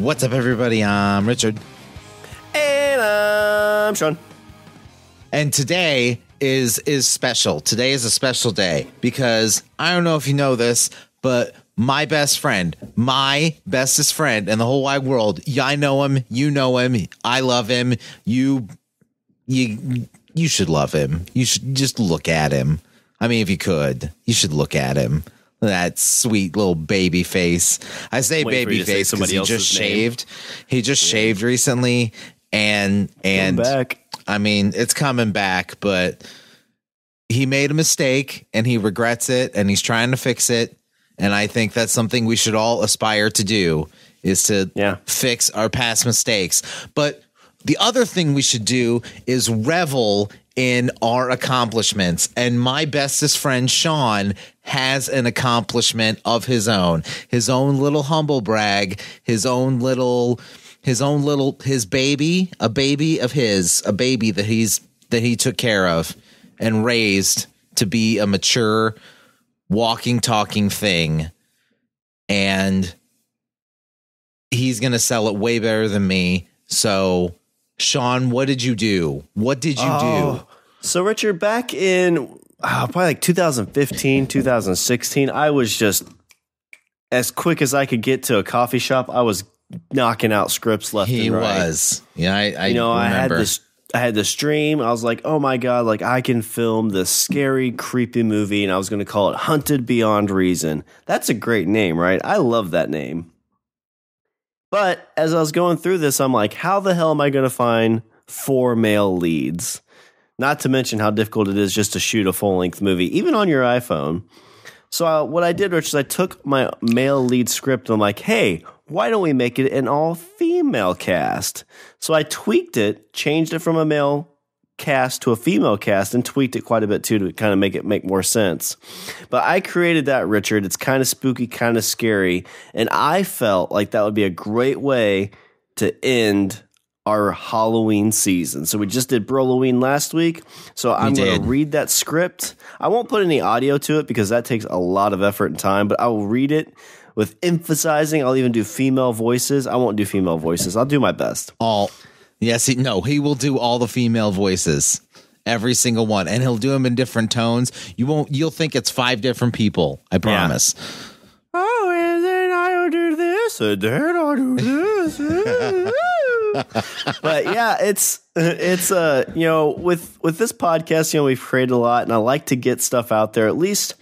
What's up, everybody? I'm Richard. And I'm Shawn. And today is special. Today is a special day because I don't know if you know this, but my best friend, my bestest friend in the whole wide world. Yeah, I know him. You know him. I love him. You should love him. You should just look at him. I mean, if you could, you should look at him. That sweet little baby face. I say baby face because he just shaved. He just shaved recently, and back. I mean, it's coming back, but he made a mistake and he regrets it and he's trying to fix it. And I think that's something we should all aspire to do, is to fix our past mistakes. But the other thing we should do is revel in our accomplishments. And my bestest friend, Shawn, has an accomplishment of his own little humble brag, his baby, a baby that he took care of and raised to be a mature, walking, talking thing. And he's going to sell it way better than me. So, Shawn, what did you do? What did you do? So, Richard, back in probably like 2015, 2016, I was just as quick as I could get to a coffee shop. I was knocking out scripts left and right. He was. Yeah, I remember. I had this dream. I was like, oh my God, like I can film this scary, creepy movie, and I was going to call it Hunted Beyond Reason. That's a great name, right? I love that name. But as I was going through this, I'm like, how the hell am I going to find 4 male leads? Not to mention how difficult it is just to shoot a full-length movie, even on your iPhone. So what I did, Rich, is I took my male lead script and I'm like, hey, why don't we make it an all-female cast? So I tweaked it, changed it from a male cast to a female cast, and tweaked it quite a bit too to kind of make it make more sense. But I created that, Richard. It's kind of spooky, kind of scary, and I felt like that would be a great way to end our Halloween season. So we just did Broloween last week, so I'm going to read that script. I won't put any audio to it because that takes a lot of effort and time, but I will read it with emphasizing. I'll even do female voices. I won't do female voices. I'll do my best. He will do all the female voices, every single one, and he'll do them in different tones. You'll think it's 5 different people. I promise. Yeah. Oh, and then I'll do this, and then I'll do this. But yeah, it's with this podcast, we've created a lot, and I like to get stuff out there, at least,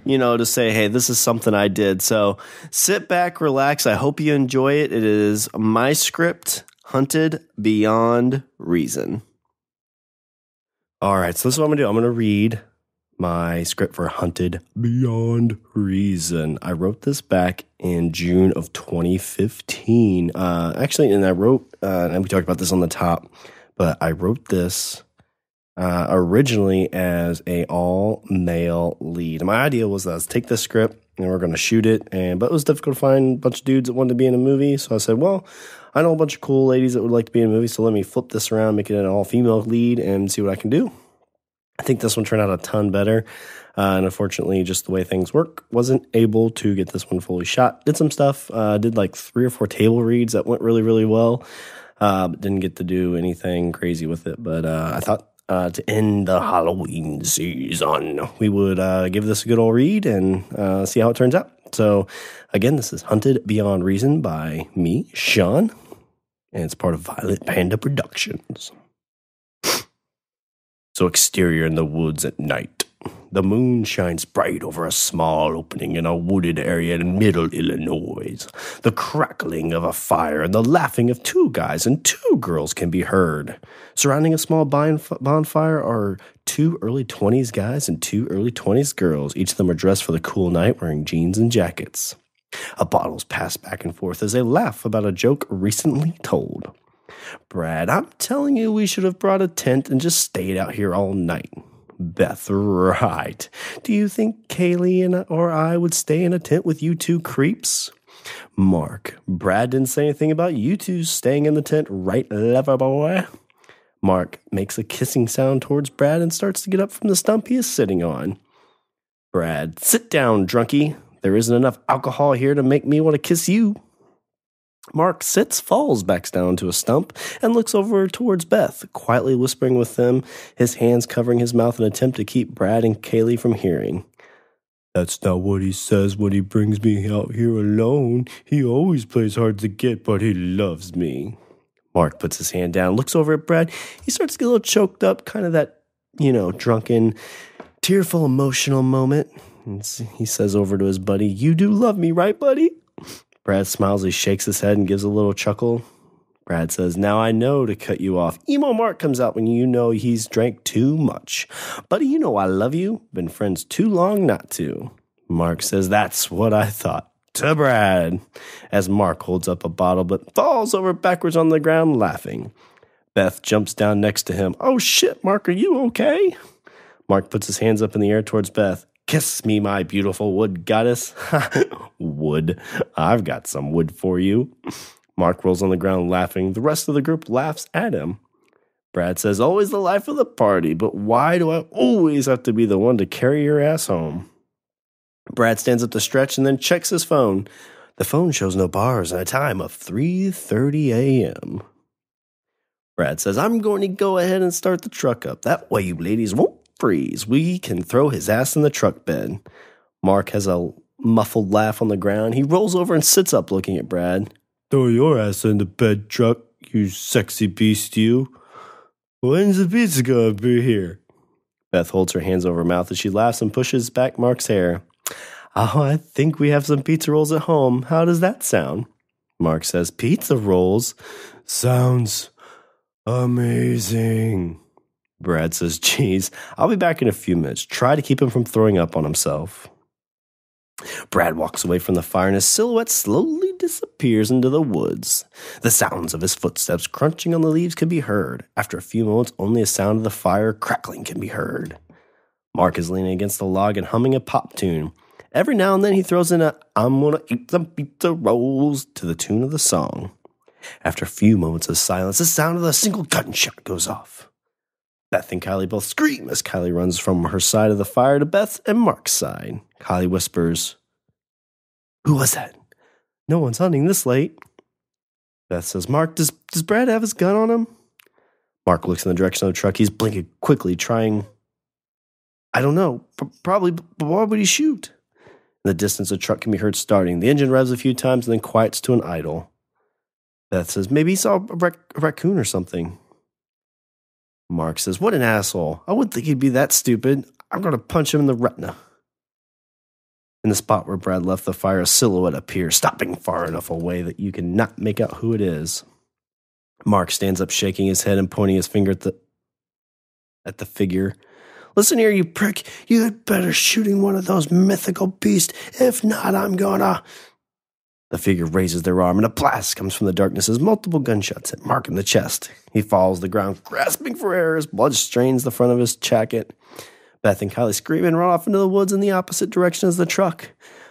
to say, hey, this is something I did. So sit back, relax. I hope you enjoy it. It is my script, Hunted Beyond Reason. All right, so this is what I'm going to do. I'm going to read my script for Hunted Beyond Reason. I wrote this back in June of 2015. And I wrote, and we talked about this on the top, but I wrote this originally as a all-male lead. And my idea was let's take this script and we're going to shoot it. But it was difficult to find a bunch of dudes that wanted to be in a movie. So I said, well, I know a bunch of cool ladies that would like to be in a movie, so let me flip this around, make it an all-female lead, and see what I can do. I think this one turned out a ton better, and unfortunately, just the way things work, wasn't able to get this one fully shot. Did some stuff, did like 3 or 4 table reads that went really, really well, but didn't get to do anything crazy with it. But I thought to end the Halloween season, we would give this a good old read and see how it turns out. So, again, this is Hunted Beyond Reason by me, Shawn, and it's part of Violet Panda Productions. So exterior in the woods at night. The moon shines bright over a small opening in a wooded area in middle Illinois. The crackling of a fire and the laughing of 2 guys and 2 girls can be heard. Surrounding a small bonfire are 2 early 20s guys and 2 early 20s girls. Each of them are dressed for the cool night, wearing jeans and jackets. A bottle's passed back and forth as they laugh about a joke recently told. Brad, I'm telling you, we should have brought a tent and just stayed out here all night. Beth, right. Do you think Kaylee or I would stay in a tent with you 2 creeps? Mark, Brad didn't say anything about you 2 staying in the tent, right, lover boy? Mark makes a kissing sound towards Brad and starts to get up from the stump he is sitting on. Brad, sit down, drunkie. There isn't enough alcohol here to make me want to kiss you. Mark sits, falls, backs down to a stump, and looks over towards Beth, quietly whispering with them, his hands covering his mouth in an attempt to keep Brad and Kaylee from hearing. "That's not what he says when he brings me out here alone. He always plays hard to get, but he loves me." Mark puts his hand down, looks over at Brad. He starts to get a little choked up, kind of that, drunken, tearful, emotional moment. And he says over to his buddy, "You do love me, right, buddy?" Brad smiles, he shakes his head and gives a little chuckle. Brad says, "Now I know to cut you off." Emo Mark comes out when you know he's drank too much. "Buddy, you know I love you. Been friends too long not to." Mark says, "That's what I thought." To Brad, as Mark holds up a bottle but falls over backwards on the ground laughing. Beth jumps down next to him. "Oh shit, Mark, are you okay?" Mark puts his hands up in the air towards Beth. "Kiss me, my beautiful wood goddess." Wood. I've got some wood for you. Mark rolls on the ground laughing. The rest of the group laughs at him. Brad says, "Always the life of the party, but why do I always have to be the one to carry your ass home?" Brad stands up to stretch and then checks his phone. The phone shows no bars and a time of 3:30 a.m. Brad says, "I'm going to go ahead and start the truck up. That way you ladies won't freeze. We can throw his ass in the truck bed." Mark has a muffled laugh on the ground. He rolls over and sits up looking at Brad. "Throw your ass in the bed truck, you sexy beast, you. When's the pizza gonna be here?" Beth holds her hands over her mouth as she laughs and pushes back Mark's hair. "Oh, I think we have some pizza rolls at home. How does that sound?" Mark says, "Pizza rolls? Sounds amazing." Brad says, "Geez, I'll be back in a few minutes. Try to keep him from throwing up on himself." Brad walks away from the fire and his silhouette slowly disappears into the woods. The sounds of his footsteps crunching on the leaves can be heard. After a few moments, only a sound of the fire crackling can be heard. Mark is leaning against a log and humming a pop tune. Every now and then he throws in a "I'm gonna eat some pizza rolls" to the tune of the song. After a few moments of silence, the sound of a single gunshot goes off. Beth and Kylie both scream as Kylie runs from her side of the fire to Beth and Mark's side. Kylie whispers, "Who was that? No one's hunting this late." Beth says, "Mark, does Brad have his gun on him?" Mark looks in the direction of the truck. He's blinking quickly, trying, "I don't know. Probably, but why would he shoot?" In the distance, a truck can be heard starting. The engine revs a few times and then quiets to an idle. Beth says, "Maybe he saw a raccoon or something." Mark says, "What an asshole. I wouldn't think he'd be that stupid. I'm going to punch him in the retina." In the spot where Brad left the fire, a silhouette appears, stopping far enough away that you cannot make out who it is. Mark stands up, shaking his head and pointing his finger at the figure. "Listen here, you prick. You had better shooting one of those mythical beasts. If not, I'm gonna..." The figure raises their arm, and a blast comes from the darkness as multiple gunshots hit Mark in the chest. He falls to the ground, grasping for air as blood stains the front of his jacket. Beth and Kylie scream and run off into the woods in the opposite direction as the truck.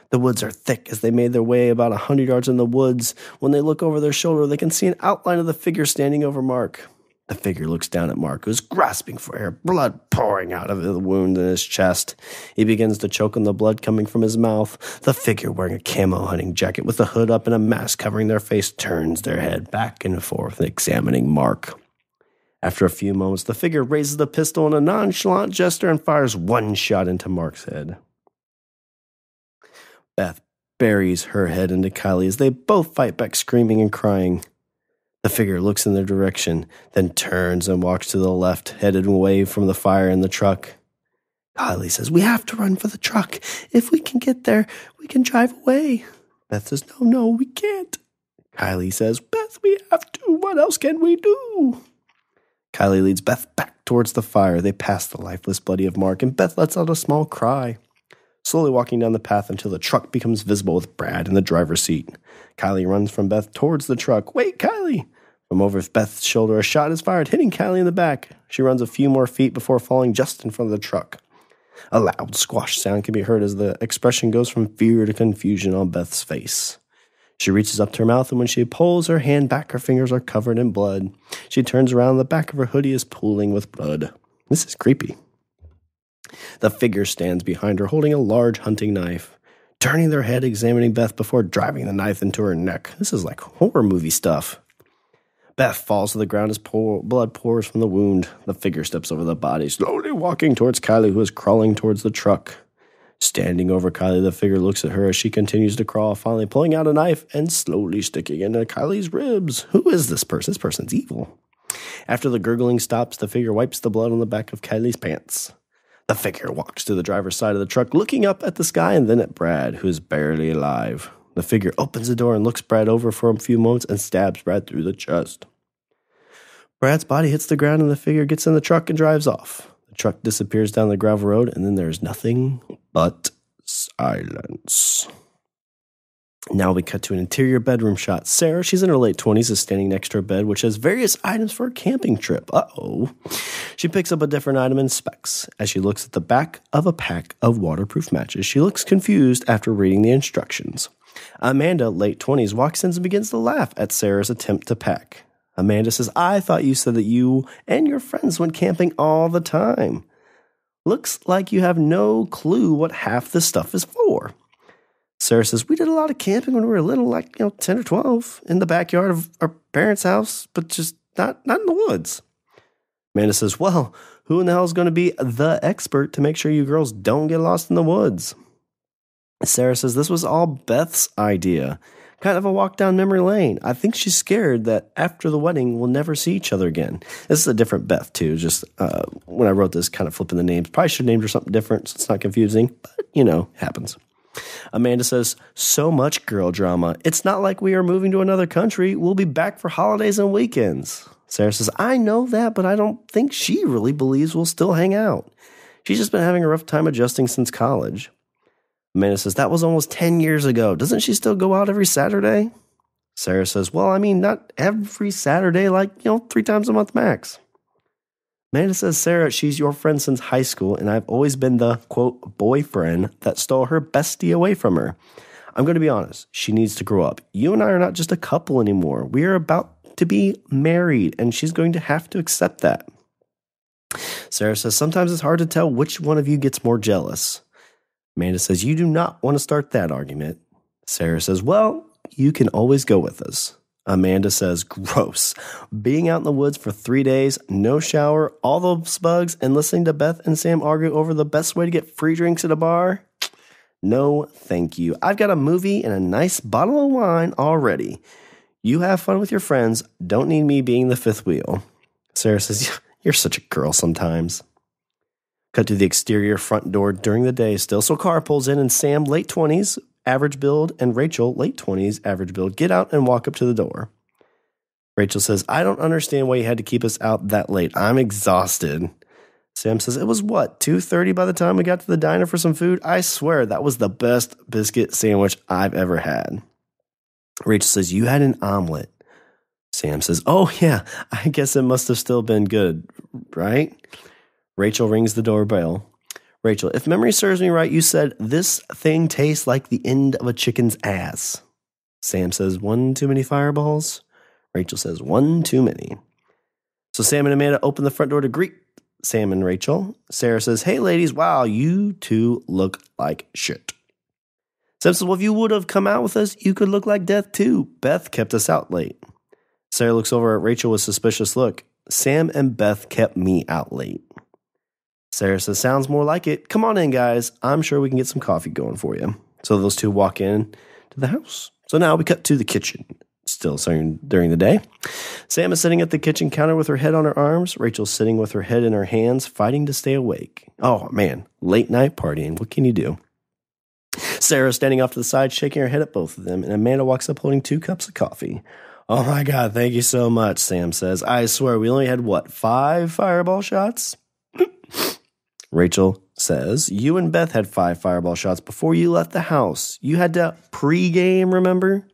The woods are thick as they made their way about 100 yards in the woods. When they look over their shoulder, they can see an outline of the figure standing over Mark. The figure looks down at Mark, who's grasping for air, blood pouring out of the wound in his chest. He begins to choke on the blood coming from his mouth. The figure, wearing a camo hunting jacket with a hood up and a mask covering their face, turns their head back and forth, examining Mark. After a few moments, the figure raises the pistol in a nonchalant gesture and fires one shot into Mark's head. Beth buries her head into Kylie as they both fight back, screaming and crying. The figure looks in their direction, then turns and walks to the left, headed away from the fire in the truck. Kylie says, "We have to run for the truck. If we can get there, we can drive away." Beth says, No, we can't." Kylie says, "Beth, we have to. What else can we do?" Kylie leads Beth back towards the fire. They pass the lifeless body of Mark, and Beth lets out a small cry. Slowly walking down the path until the truck becomes visible with Brad in the driver's seat. Kylie runs from Beth towards the truck. "Wait, Kylie!" From over Beth's shoulder, a shot is fired, hitting Kylie in the back. She runs a few more feet before falling just in front of the truck. A loud squash sound can be heard as the expression goes from fear to confusion on Beth's face. She reaches up to her mouth, and when she pulls her hand back, her fingers are covered in blood. She turns around, the back of her hoodie is pooling with blood. This is creepy. The figure stands behind her, holding a large hunting knife. turning their head, examining Beth before driving the knife into her neck. This is like horror movie stuff. Beth falls to the ground as blood pours from the wound. The figure steps over the body, slowly walking towards Kylie, who is crawling towards the truck. Standing over Kylie, the figure looks at her as she continues to crawl, finally pulling out a knife and slowly sticking into Kylie's ribs. Who is this person? This person's evil. After the gurgling stops, the figure wipes the blood on the back of Kylie's pants. The figure walks to the driver's side of the truck, looking up at the sky and then at Brad, who is barely alive. The figure opens the door and looks Brad over for a few moments and stabs Brad through the chest. Brad's body hits the ground and the figure gets in the truck and drives off. The truck disappears down the gravel road and then there's nothing but silence. Now we cut to an interior bedroom shot. Sarah, she's in her late 20s, is standing next to her bed, which has various items for a camping trip. Uh-oh. She picks up a different item and inspects. As she looks at the back of a pack of waterproof matches, she looks confused after reading the instructions. Amanda, late 20s, walks in and begins to laugh at Sarah's attempt to pack. Amanda says, I thought you said that you and your friends went camping all the time. Looks like you have no clue what half this stuff is for. Sarah says, we did a lot of camping when we were little, like, 10 or 12, in the backyard of our parents' house, but just not in the woods. Amanda says, well, who in the hell is going to be the expert to make sure you girls don't get lost in the woods? Sarah says, this was all Beth's idea. Kind of a walk down memory lane. I think she's scared that after the wedding, we'll never see each other again. This is a different Beth, too. Just when I wrote this, kind of flipping the names. Probably should have named her something different so it's not confusing, but, happens. Amanda says, so much girl drama. It's not like we are moving to another country. We'll be back for holidays and weekends. Sarah says, I know that, but I don't think she really believes we'll still hang out. She's just been having a rough time adjusting since college. Amanda says, that was almost 10 years ago. Doesn't she still go out every Saturday? Sarah says, well, I mean, not every Saturday, 3 times a month max. Amanda says, Sarah, she's your friend since high school, and I've always been the, quote, boyfriend that stole her bestie away from her. I'm going to be honest. She needs to grow up. You and I are not just a couple anymore. We are about to be married, and she's going to have to accept that. Sarah says, sometimes it's hard to tell which one of you gets more jealous. Amanda says, you do not want to start that argument. Sarah says, well, you can always go with us. Amanda says, gross. Being out in the woods for 3 days, no shower, all those bugs, and listening to Beth and Sam argue over the best way to get free drinks at a bar? No, thank you. I've got a movie and a nice bottle of wine already. You have fun with your friends. Don't need me being the fifth wheel. Sarah says, you're such a girl sometimes. Cut to the exterior front door during the day still. So car pulls in and Sam, late 20s, average build, and Rachel, late 20s, average build, get out and walk up to the door. Rachel says, I don't understand why you had to keep us out that late. I'm exhausted. Sam says, it was what, 2:30 by the time we got to the diner for some food? I swear that was the best biscuit sandwich I've ever had. Rachel says, you had an omelet. Sam says, oh yeah, I guess it must have still been good, right? Rachel rings the doorbell. Rachel, if memory serves me right, you said this thing tastes like the end of a chicken's ass. Sam says, one too many fireballs? Rachel says, one too many. So Sam and Amanda open the front door to greet Sam and Rachel. Sarah says, hey ladies, wow, you two look like shit. Sam says, well, if you would have come out with us, you could look like death too. Beth kept us out late. Sarah looks over at Rachel with a suspicious look. Sam and Beth kept me out late. Sarah says, sounds more like it. Come on in, guys. I'm sure we can get some coffee going for you. So those two walk in to the house. So now we cut to the kitchen. Still during the day. Sam is sitting at the kitchen counter with her head on her arms. Rachel's sitting with her head in her hands, fighting to stay awake. Oh, man. Late night partying. What can you do? Sarah's standing off to the side, shaking her head at both of them, and Amanda walks up holding 2 cups of coffee. Oh, my God. Thank you so much, Sam says. I swear, we only had, 5 fireball shots? Rachel says, you and Beth had 5 fireball shots before you left the house. You had to pregame, remember?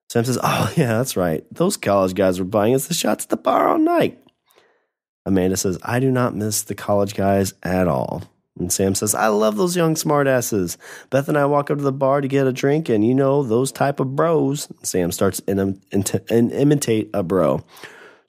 Sam says, oh, yeah, that's right. Those college guys were buying us the shots at the bar all night. Amanda says, I do not miss the college guys at all. And Sam says, I love those young smartasses. Beth and I walk up to the bar to get a drink, and those type of bros. Sam starts to imitate a bro.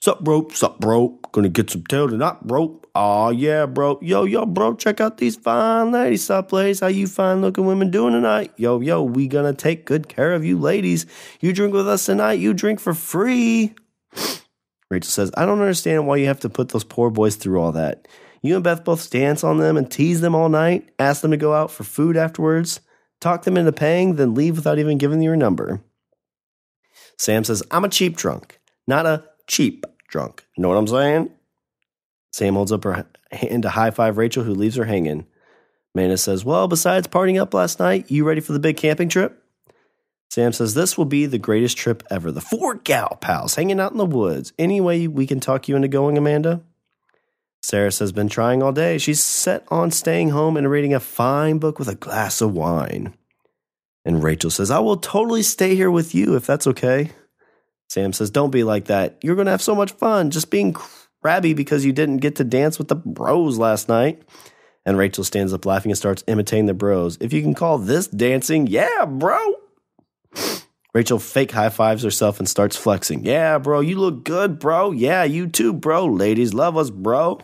Sup, bro? Sup, bro? Gonna get some tail tonight, bro. Aw, yeah, bro. Yo, bro, check out these fine ladies. Sup, ladies? How you fine-looking women doing tonight? Yo, we gonna take good care of you ladies. You drink with us tonight, you drink for free. Rachel says, I don't understand why you have to put those poor boys through all that. You and Beth both dance on them and tease them all night, ask them to go out for food afterwards, talk them into paying, then leave without even giving you your number. Sam says, I'm a cheap drunk, not a cheap drunk. You know what I'm saying? Sam holds up her hand to high-five Rachel, who leaves her hanging. Amanda says, well, besides partying up last night, you ready for the big camping trip? Sam says, this will be the greatest trip ever. The 4 gal pals hanging out in the woods. Any way we can talk you into going, Amanda? Sarah says, been trying all day. She's set on staying home and reading a fine book with a glass of wine. And Rachel says, I will totally stay here with you if that's okay. Sam says, don't be like that. You're going to have so much fun just being crabby because you didn't get to dance with the bros last night. And Rachel stands up laughing and starts imitating the bros. If you can call this dancing, yeah, bro. Rachel fake high-fives herself and starts flexing. Yeah, bro, you look good, bro. Yeah, you too, bro. Ladies love us, bro.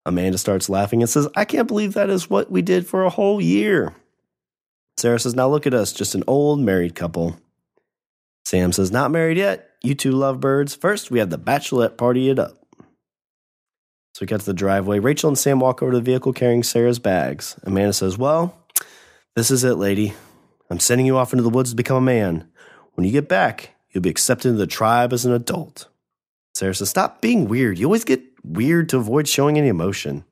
Amanda starts laughing and says, I can't believe that is what we did for a whole year. Sarah says, now look at us, just an old married couple. Sam says, not married yet. You two lovebirds. First, we have the bachelorette party it up. So we get to the driveway. Rachel and Sam walk over to the vehicle carrying Sarah's bags. Amanda says, well, this is it, lady. I'm sending you off into the woods to become a man. When you get back, you'll be accepted into the tribe as an adult. Sarah says, stop being weird. You always get weird to avoid showing any emotion.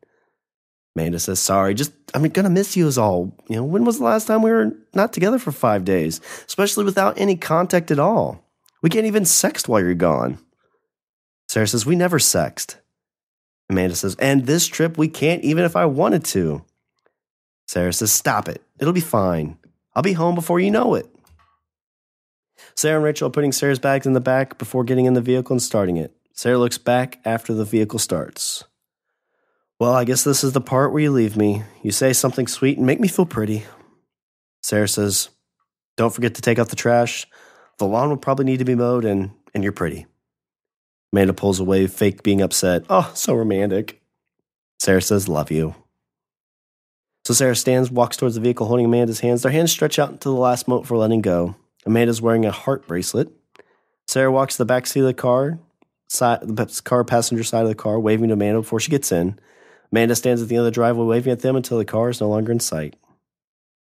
Amanda says, sorry, I'm going to miss you is all. When was the last time we were not together for 5 days? Especially without any contact at all. We can't even sext while you're gone. Sarah says, we never sext. Amanda says, and this trip we can't even if I wanted to. Sarah says, stop it. It'll be fine. I'll be home before you know it. Sarah and Rachel are putting Sarah's bags in the back before getting in the vehicle and starting it. Sarah looks back after the vehicle starts. Well, I guess this is the part where you leave me. You say something sweet and make me feel pretty. Sarah says, don't forget to take out the trash. The lawn will probably need to be mowed, and you're pretty. Amanda pulls away, fake being upset. Oh, so romantic. Sarah says, love you. So Sarah walks towards the vehicle holding Amanda's hands. Their hands stretch out into the last moment for letting go. Amanda's wearing a heart bracelet. Sarah walks to the back seat of the car passenger side of the car, waving to Amanda before she gets in. Amanda stands at the end of the driveway waving at them until the car is no longer in sight.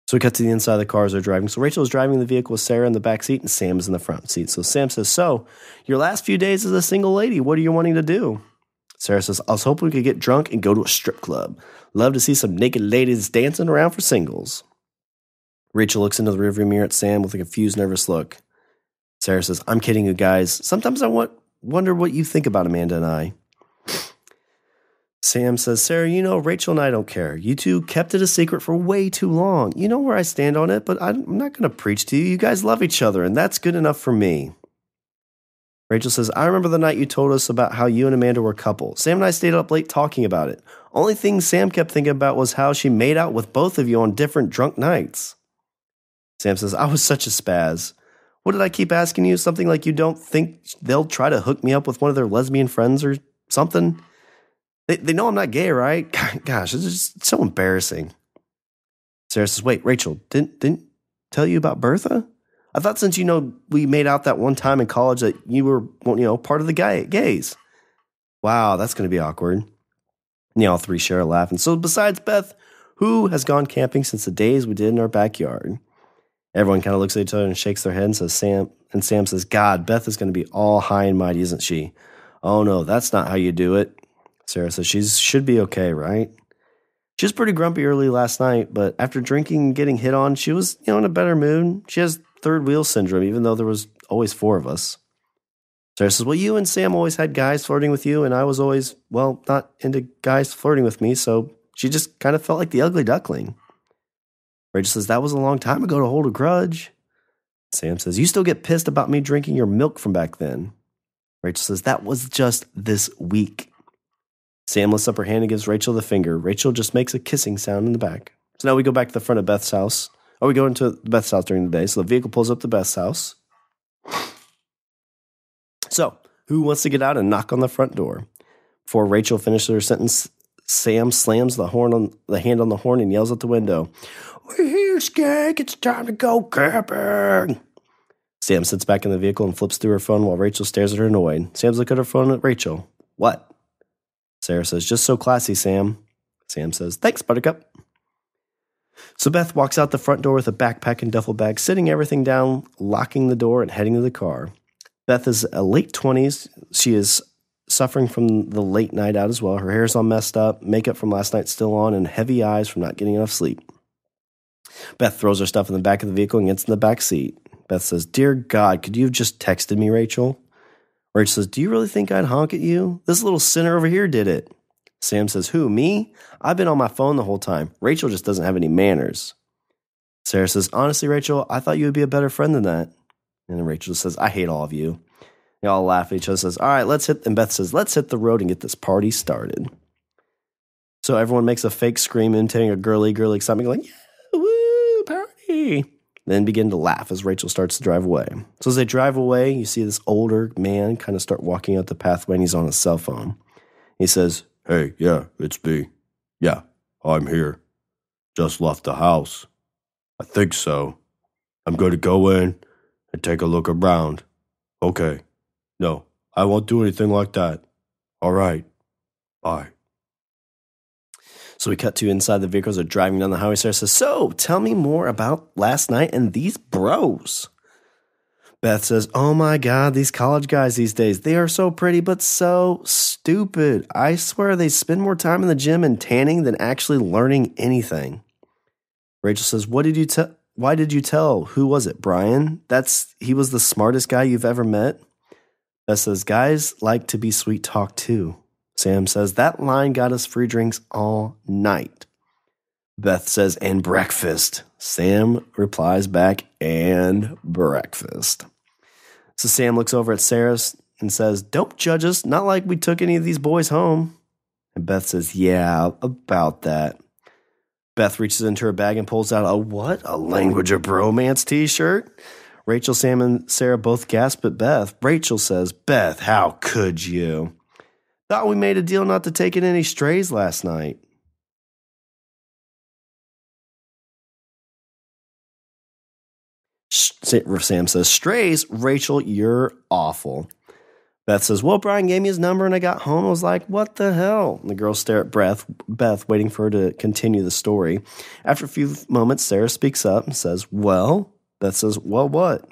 So we cut to the inside of the car as they're driving. So Rachel is driving the vehicle with Sarah in the back seat and Sam is in the front seat. So Sam says, so, your last few days as a single lady, what are you wanting to do? Sarah says, I was hoping we could get drunk and go to a strip club. Love to see some naked ladies dancing around for singles. Rachel looks into the rearview mirror at Sam with a confused, nervous look. Sarah says, I'm kidding you guys. Sometimes I wonder what you think about Amanda and I. Sam says, Sarah, Rachel and I don't care. You two kept it a secret for way too long. You know where I stand on it, but I'm not going to preach to you. You guys love each other, and that's good enough for me. Rachel says, I remember the night you told us about how you and Amanda were a couple. Sam and I stayed up late talking about it. Only thing Sam kept thinking about was how she made out with both of you on different drunk nights. Sam says, I was such a spaz. What did I keep asking you? Something like you don't think they'll try to hook me up with one of their lesbian friends or something? They know I'm not gay, right? Gosh, it's just so embarrassing. Sarah says, wait, Rachel, didn't tell you about Bertha? I thought since, we made out that one time in college that you were, part of the gays. Wow, that's going to be awkward. All three share a laugh. And so besides Beth, who has gone camping since the days we did in our backyard? Everyone kind of looks at each other and shakes their head and says, Sam says, God, Beth is going to be all high and mighty, isn't she? Oh, no, that's not how you do it. Sarah says, she should be okay, right? She was pretty grumpy early last night, but after drinking and getting hit on, she was, in a better mood. She has third wheel syndrome, even though there was always 4 of us. Sarah says, well, you and Sam always had guys flirting with you, and I was always, not into guys flirting with me, so she just kind of felt like the ugly duckling. Rachel says, that was a long time ago to hold a grudge. Sam says, you still get pissed about me drinking your milk from back then. Rachel says, that was just this week. Sam lifts up her hand and gives Rachel the finger. Rachel just makes a kissing sound in the back. So now we go back to the front of Beth's house. Or we go into Beth's house during the day. So the vehicle pulls up to Beth's house. So, Who wants to get out and knock on the front door? Before Rachel finishes her sentence, Sam slams the hand on the horn and yells at the window. We're here, Skank. It's time to go camping. Sam sits back in the vehicle and flips through her phone while Rachel stares at her annoyed. Sam's looking at her phone at Rachel. What? Sarah says, just so classy, Sam. Sam says, thanks, Buttercup. So Beth walks out the front door with a backpack and duffel bag, sitting everything down, locking the door, and heading to the car. Beth is a late 20s. She is suffering from the late night out as well. Her hair's all messed up, makeup from last night still on, and heavy eyes from not getting enough sleep. Beth throws her stuff in the back of the vehicle and gets in the back seat. Beth says, Dear God, could you have just texted me, Rachel? Rachel says, do you really think I'd honk at you? This little sinner over here did it. Sam says, who, me? I've been on my phone the whole time. Rachel just doesn't have any manners. Sarah says, honestly, Rachel, I thought you would be a better friend than that. And then Rachel says, I hate all of you. They all laugh at each other, says, all right, and Beth says, let's hit the road and get this party started. So everyone makes a fake scream, imitating a girly excitement, going, yeah, woo, party. Then begin to laugh as Rachel starts to drive away. So as they drive away, you see this older man kind of start walking out the pathway, and he's on his cell phone. He says, hey, yeah, it's me. Yeah, I'm here. Just left the house. I think so. I'm going to go in and take a look around. Okay. No, I won't do anything like that. All right. Bye. So we cut to inside the vehicles. They're driving down the highway. Sarah says, so tell me more about last night and these bros. Beth says, oh my God, these college guys these days, they are so pretty but so stupid. I swear they spend more time in the gym and tanning than actually learning anything. Rachel says, why did you tell? Who was it, Brian? He was the smartest guy you've ever met? Beth says, guys like to be sweet talked too. Sam says, that line got us free drinks all night. Beth says, and breakfast. Sam replies back, and breakfast. So Sam looks over at Sarah and says, don't judge us, not like we took any of these boys home. And Beth says, yeah, about that. Beth reaches into her bag and pulls out a Language of Bromance t-shirt. Rachel, Sam, and Sarah both gasp at Beth. Rachel says, Beth, how could you? Thought we made a deal not to take in any strays last night. Sam says, strays? Rachel, you're awful. Beth says, well, Brian gave me his number and I got home. I was like, what the hell? And the girls stare at Beth, waiting for her to continue the story. After a few moments, Sarah speaks up and says, well? Beth says, well, what?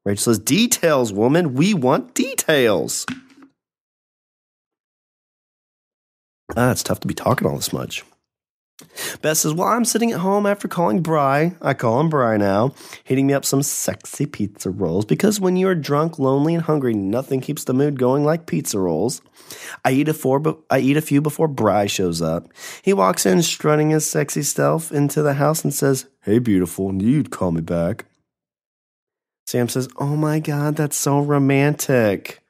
Rachel says, details, woman. We want details. It's tough to be talking all this much. Beth says, well, I'm sitting at home after calling Bri. I call him Bri now, heating me up some sexy pizza rolls because when you're drunk, lonely, and hungry, nothing keeps the mood going like pizza rolls. I eat a few before Bri shows up. He walks in, strutting his sexy self into the house and says, hey, beautiful, knew you'd call me back. Sam says, oh my God, that's so romantic.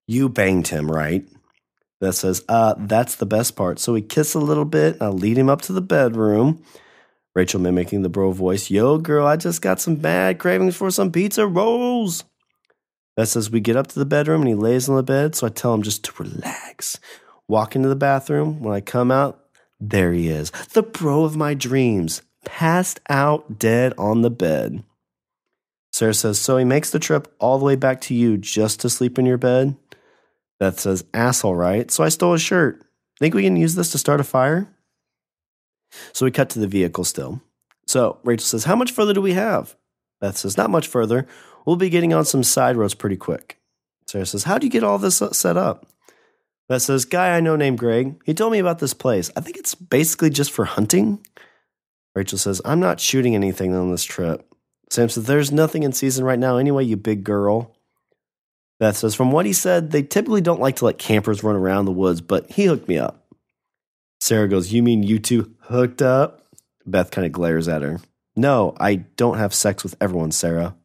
You banged him, right? Beth says, that's the best part. So we kiss a little bit. I'll lead him up to the bedroom. Rachel mimicking the bro voice. Yo, girl, I just got some bad cravings for some pizza rolls. Beth says, we get up to the bedroom and he lays on the bed. So I tell him just to relax. Walk into the bathroom. When I come out, there he is. The bro of my dreams. Passed out dead on the bed. Sarah says, so he makes the trip all the way back to you just to sleep in your bed? Beth says, asshole, right? So I stole his shirt. Think we can use this to start a fire? So we cut to the vehicle still. So Rachel says, how much further do we have? Beth says, not much further. We'll be getting on some side roads pretty quick. Sarah says, how do you get all this set up? Beth says, guy I know named Greg. He told me about this place. I think it's basically just for hunting. Rachel says, I'm not shooting anything on this trip. Sam says, there's nothing in season right now anyway, you big girl. Beth says, from what he said, they typically don't like to let campers run around the woods, but he hooked me up. Sarah goes, you mean you two hooked up? Beth kind of glares at her. No, I don't have sex with everyone, Sarah.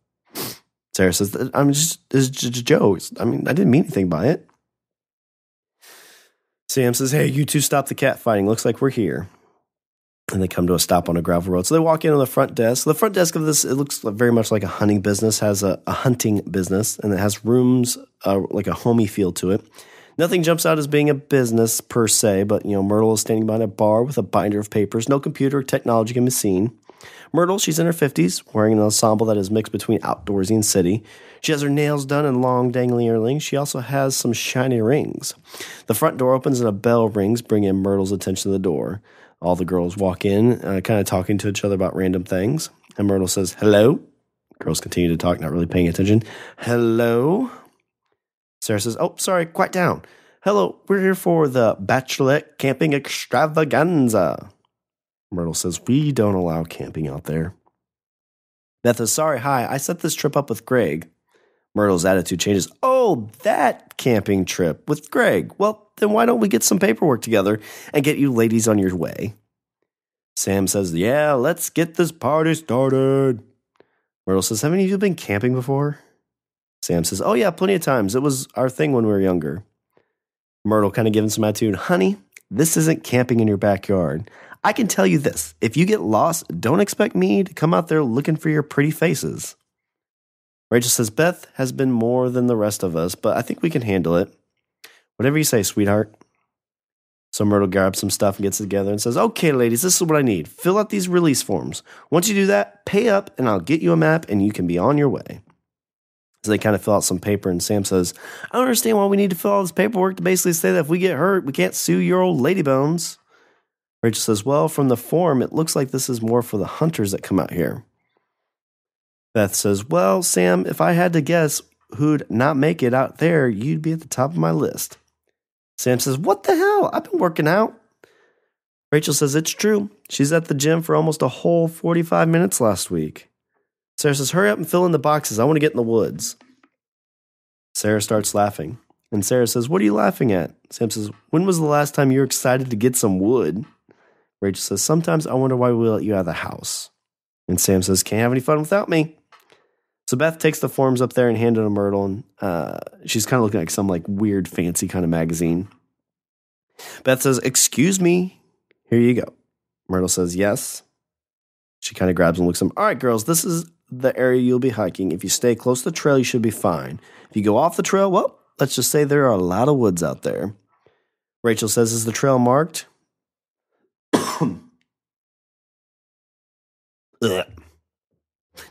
Sarah says, it's just a joke. I didn't mean anything by it. Sam says, hey, you two stop the cat fighting. Looks like we're here. And they come to a stop on a gravel road. So they walk in on the front desk. The front desk of this, it looks very much like a hunting business, has a hunting business, and it has rooms, like a homey feel to it. Nothing jumps out as being a business per se, but, Myrtle is standing behind a bar with a binder of papers. No computer or technology can be seen. Myrtle, she's in her 50s, wearing an ensemble that is mixed between outdoorsy and city. She has her nails done and long dangling earrings. She also has some shiny rings. The front door opens and a bell rings, bringing Myrtle's attention to the door. All the girls walk in, kind of talking to each other about random things. And Myrtle says, hello. Girls continue to talk, not really paying attention. Hello. Sarah says, oh, sorry, quiet down. Hello, we're here for the Bachelorette Camping Extravaganza. Myrtle says, we don't allow camping out there. Beth says, sorry, hi, I set this trip up with Greg. Myrtle's attitude changes. Oh, that camping trip with Greg. Well, then why don't we get some paperwork together and get you ladies on your way? Sam says, yeah, let's get this party started. Myrtle says, have any of you been camping before? Sam says, oh yeah, plenty of times. It was our thing when we were younger. Myrtle kind of giving some attitude. Honey, this isn't camping in your backyard. I can tell you this. If you get lost, don't expect me to come out there looking for your pretty faces. Rachel says, Beth has been more than the rest of us, but I think we can handle it. Whatever you say, sweetheart. So Myrtle grabs some stuff and gets it together and says, okay, ladies, this is what I need. Fill out these release forms. Once you do that, pay up and I'll get you a map and you can be on your way. So they kind of fill out some paper and Sam says, I don't understand why we need to fill all this paperwork to basically say that if we get hurt, we can't sue your old lady bones. Rachel says, well, from the form, it looks like this is more for the hunters that come out here. Beth says, well, Sam, if I had to guess who'd not make it out there, you'd be at the top of my list. Sam says, what the hell? I've been working out. Rachel says, it's true. She's at the gym for almost a whole 45 minutes last week. Sarah says, hurry up and fill in the boxes. I want to get in the woods. Sarah starts laughing. And Sarah says, what are you laughing at? Sam says, when was the last time you were excited to get some wood? Rachel says, sometimes I wonder why we let you out of the house. And Sam says, can't have any fun without me. So Beth takes the forms up there and hands it to Myrtle, and she's kind of looking like some like weird, fancy kind of magazine. Beth says, excuse me, here you go. Myrtle says, yes. She kind of grabs and looks at them. All right, girls, this is the area you'll be hiking. If you stay close to the trail, you should be fine. If you go off the trail, well, let's just say there are a lot of woods out there. Rachel says, is the trail marked?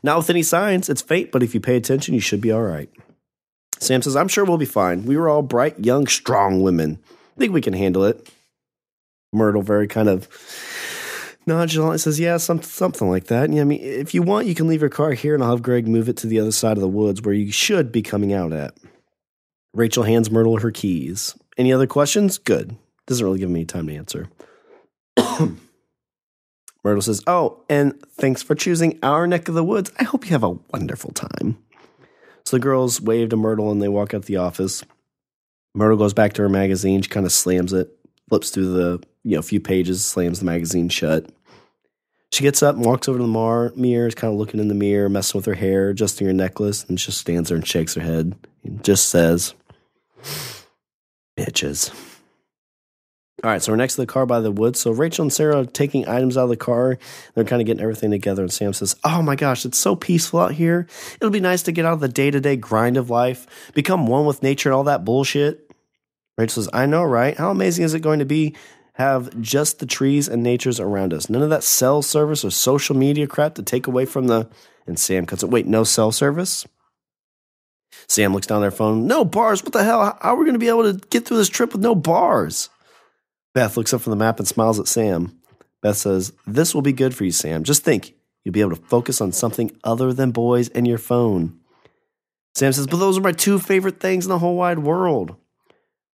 Not with any signs. It's fate, but if you pay attention, you should be all right. Sam says, I'm sure we'll be fine. We were all bright, young, strong women. I think we can handle it. Myrtle very kind of nonchalant says, yeah, something like that. Yeah, I mean, if you want, you can leave your car here and I'll have Greg move it to the other side of the woods where you should be coming out at. Rachel hands Myrtle her keys. Any other questions? Good. Doesn't really give me time to answer. Myrtle says, oh, and thanks for choosing our neck of the woods. I hope you have a wonderful time. So the girls wave to Myrtle and they walk out the office. Myrtle goes back to her magazine. She kind of slams it, flips through the few pages, slams the magazine shut. She gets up and walks over to the mirror, is kind of looking in the mirror, messing with her hair, adjusting her necklace, and just stands there and shakes her head and just says, bitches. All right, so we're next to the car by the woods. So Rachel and Sarah are taking items out of the car. They're kind of getting everything together. And Sam says, oh my gosh, it's so peaceful out here. It'll be nice to get out of the day-to-day grind of life, become one with nature and all that bullshit. Rachel says, I know, right? How amazing is it going to be have just the trees and natures around us? None of that cell service or social media crap to take away from the... And Sam cuts it. Wait, no cell service? Sam looks down their phone. No bars? What the hell? How are we going to be able to get through this trip with no bars? Beth looks up from the map and smiles at Sam. Beth says, this will be good for you, Sam. Just think, you'll be able to focus on something other than boys and your phone. Sam says, but those are my two favorite things in the whole wide world.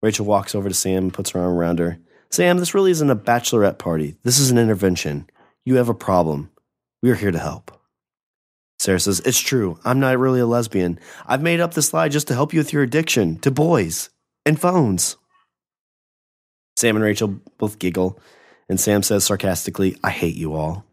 Rachel walks over to Sam and puts her arm around her. Sam, this really isn't a bachelorette party. This is an intervention. You have a problem. We're here to help. Sarah says, it's true. I'm not really a lesbian. I've made up this lie just to help you with your addiction to boys and phones. Sam and Rachel both giggle, and Sam says sarcastically, I hate you all.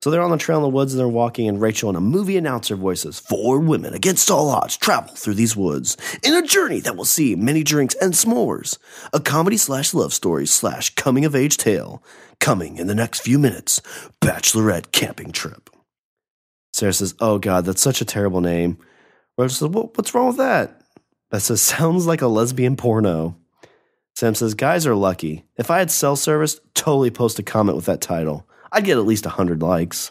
So they're on the trail in the woods, and they're walking, and Rachel in a movie announcer voice says, 4 women against all odds travel through these woods in a journey that will see many drinks and s'mores. A comedy/love story/coming-of-age tale. coming in the next few minutes. Bachelorette Camping Trip. Sarah says, oh God, that's such a terrible name. Rachel says, what's wrong with that? Beth says, sounds like a lesbian porno. Sam says, guys are lucky. If I had cell service, totally post a comment with that title. I'd get at least 100 likes.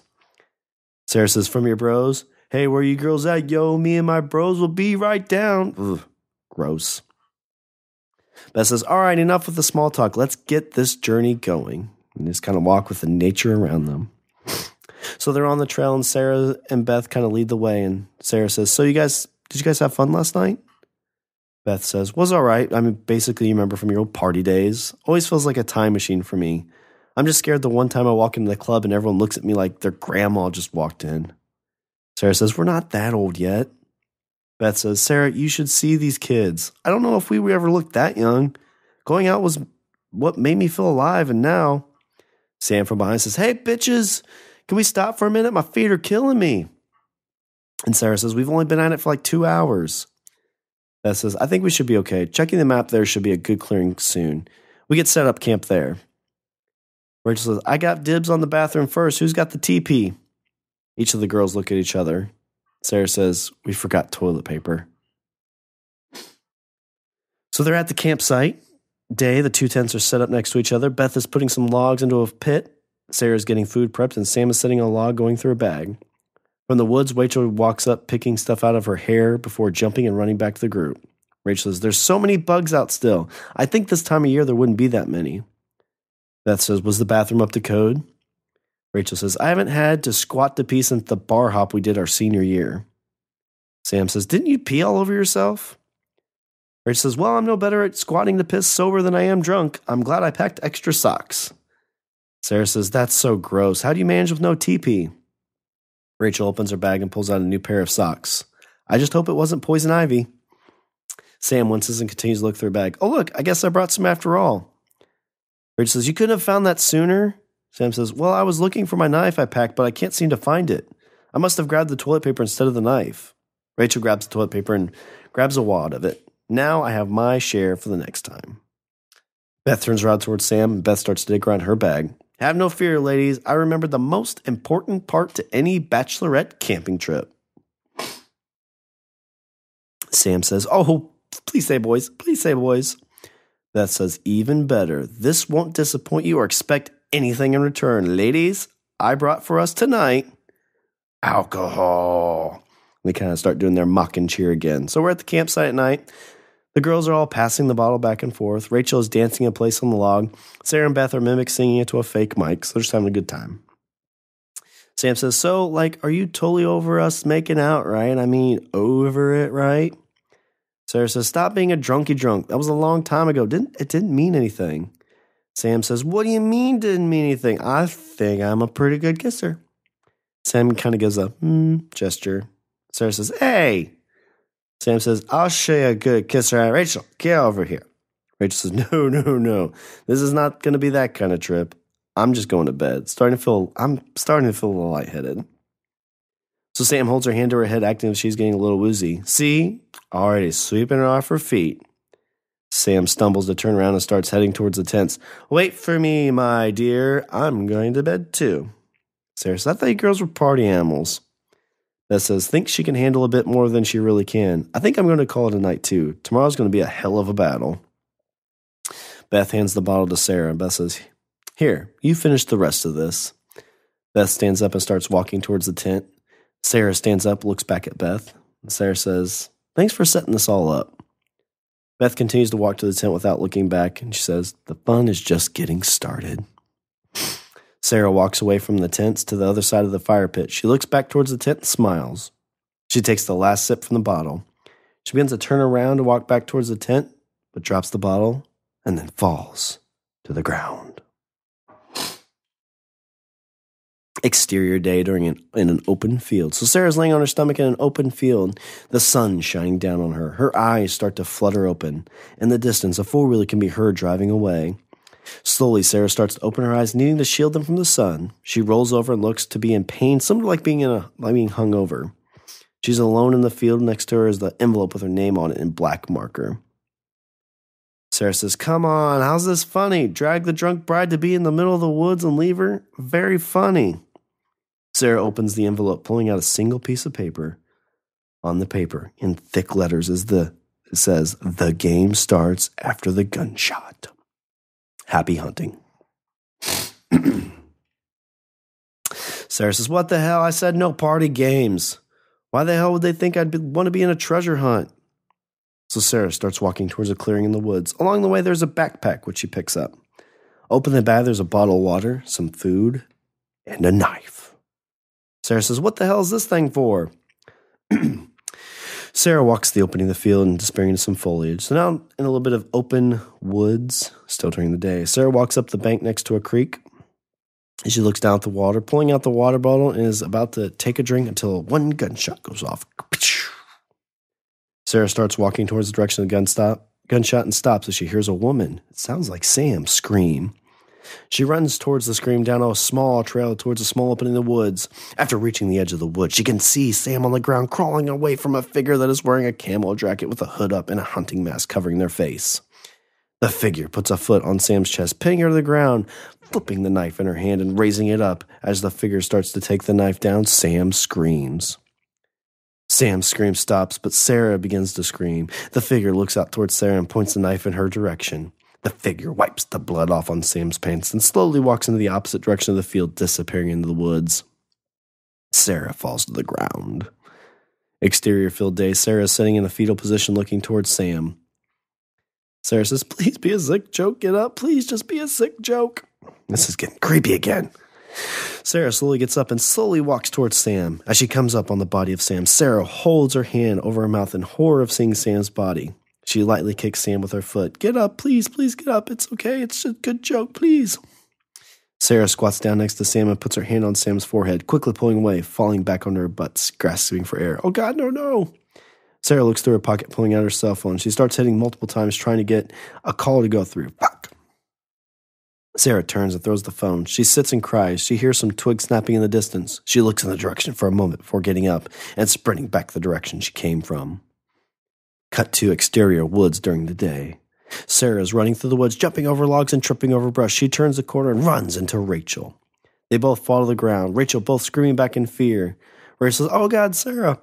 Sarah says, from your bros? Hey, where you girls at? Yo, me and my bros will be right down. Ugh, gross. Beth says, all right, enough with the small talk. Let's get this journey going. And just kind of walk with the nature around them. So they're on the trail, and Sarah and Beth kind of lead the way. And Sarah says, so did you guys have fun last night? Beth says, was all right. I mean, basically, you remember from your old party days. Always feels like a time machine for me. I'm just scared the one time I walk into the club and everyone looks at me like their grandma just walked in. Sarah says, we're not that old yet. Beth says, Sarah, you should see these kids. I don't know if we ever looked that young. Going out was what made me feel alive, and now... Sam from behind says, hey, bitches, can we stop for a minute? My feet are killing me. And Sarah says, we've only been at it for like 2 hours. Beth says, I think we should be okay. Checking the map there should be a good clearing soon. We get set up camp there. Rachel says, I got dibs on the bathroom first. Who's got the TP? Each of the girls look at each other. Sarah says, we forgot toilet paper. So they're at the campsite. Day, the two tents are set up next to each other. Beth is putting some logs into a pit. Sarah's getting food prepped, and Sam is sitting on a log going through a bag. From the woods, Rachel walks up, picking stuff out of her hair before jumping and running back to the group. Rachel says, there's so many bugs out still. I think this time of year there wouldn't be that many. Beth says, was the bathroom up to code? Rachel says, I haven't had to squat to pee since the bar hop we did our senior year. Sam says, didn't you pee all over yourself? Rachel says, well, I'm no better at squatting to piss sober than I am drunk. I'm glad I packed extra socks. Sarah says, that's so gross. How do you manage with no TP? Rachel opens her bag and pulls out a new pair of socks. I just hope it wasn't poison ivy. Sam winces and continues to look through her bag. Oh, look, I guess I brought some after all. Rachel says, you couldn't have found that sooner? Sam says, well, I was looking for my knife I packed, but I can't seem to find it. I must have grabbed the toilet paper instead of the knife. Rachel grabs the toilet paper and grabs a wad of it. Now I have my share for the next time. Beth turns around towards Sam, and Beth starts to dig around her bag. Have no fear, ladies. I remembered the most important part to any bachelorette camping trip. Sam says, oh, please say boys. Please say boys. Beth says, even better. This won't disappoint you or expect anything in return. Ladies, I brought for us tonight alcohol. They kind of start doing their mock and cheer again. So we're at the campsite at night. The girls are all passing the bottle back and forth. Rachel is dancing in place on the log. Sarah and Beth are mimic singing into a fake mic, so they're just having a good time. Sam says, so, are you totally over us making out, right? I mean, over it, right? Sarah says, stop being a drunky drunk. That was a long time ago. It didn't mean anything. Sam says, what do you mean didn't mean anything? I think I'm a pretty good kisser. Sam kind of gives a gesture. Sarah says, hey. Sam says, I'll show you a good kisser. Right, Rachel, get over here. Rachel says, no. This is not going to be that kind of trip. I'm just going to bed. I'm starting to feel a little lightheaded. So Sam holds her hand to her head, acting as she's getting a little woozy. See? Already sweeping her off her feet. Sam stumbles to turn around and starts heading towards the tents. Wait for me, my dear. I'm going to bed too. Sarah says, I thought you girls were party animals. Beth says, thinks she can handle a bit more than she really can. I think I'm going to call it a night too. Tomorrow's going to be a hell of a battle. Beth hands the bottle to Sarah, and Beth says, here, you finish the rest of this. Beth stands up and starts walking towards the tent. Sarah stands up, looks back at Beth. Sarah says, thanks for setting this all up. Beth continues to walk to the tent without looking back, and she says, the fun is just getting started. Sarah walks away from the tents to the other side of the fire pit. She looks back towards the tent and smiles. She takes the last sip from the bottle. She begins to turn around to walk back towards the tent, but drops the bottle and then falls to the ground. Exterior day in an open field. So Sarah's laying on her stomach in an open field, the sun shining down on her. Her eyes start to flutter open. In the distance, a four-wheeler can be heard driving away. Slowly, Sarah starts to open her eyes, needing to shield them from the sun. She rolls over and looks to be in pain, somewhat like being hung over. She's alone in the field. Next to her is the envelope with her name on it in black marker. Sarah says, come on, how's this funny? Drag the drunk bride to be in the middle of the woods and leave her? Very funny. Sarah opens the envelope, pulling out a single piece of paper. On the paper, in thick letters, it says, the game starts after the gunshot. Happy hunting. Sarah says, what the hell? I said no party games. Why the hell would they think I'd want to be in a treasure hunt? So Sarah starts walking towards a clearing in the woods. Along the way, there's a backpack, which she picks up. Open the bag, there's a bottle of water, some food, and a knife. Sarah says, what the hell is this thing for? Sarah walks the opening of the field and disappearing into some foliage. So now in a little bit of open woods, still during the day, Sarah walks up the bank next to a creek. She looks down at the water, pulling out the water bottle, and is about to take a drink until one gunshot goes off. Sarah starts walking towards the direction of the gunshot and stops as she hears a woman, it sounds like Sam, scream. She runs towards the scream down a small trail towards a small opening in the woods. After reaching the edge of the woods, she can see Sam on the ground crawling away from a figure that is wearing a camo jacket with a hood up and a hunting mask covering their face. The figure puts a foot on Sam's chest, pinning her to the ground, flipping the knife in her hand and raising it up. As the figure starts to take the knife down, Sam screams. Sam's scream stops, but Sarah begins to scream. The figure looks out towards Sarah and points the knife in her direction. The figure wipes the blood off on Sam's pants and slowly walks into the opposite direction of the field, disappearing into the woods. Sarah falls to the ground. Exterior field day, Sarah is sitting in a fetal position looking towards Sam. Sarah says, please be a sick joke, get up, please just be a sick joke. This is getting creepy again. Sarah slowly gets up and slowly walks towards Sam. As she comes up on the body of Sam, Sarah holds her hand over her mouth in horror of seeing Sam's body. She lightly kicks Sam with her foot. Get up, please get up. It's okay, it's a good joke, please. Sarah squats down next to Sam and puts her hand on Sam's forehead, quickly pulling away, falling back on her butt, grasping for air. Oh God, no. Sarah looks through her pocket, pulling out her cell phone. She starts hitting multiple times, trying to get a call to go through. Fuck. Sarah turns and throws the phone. She sits and cries. She hears some twigs snapping in the distance. She looks in the direction for a moment before getting up and sprinting back the direction she came from. Cut to exterior woods during the day. Sarah is running through the woods, jumping over logs and tripping over brush. She turns the corner and runs into Rachel. They both fall to the ground, Rachel both screaming back in fear. Rachel says, oh God, Sarah.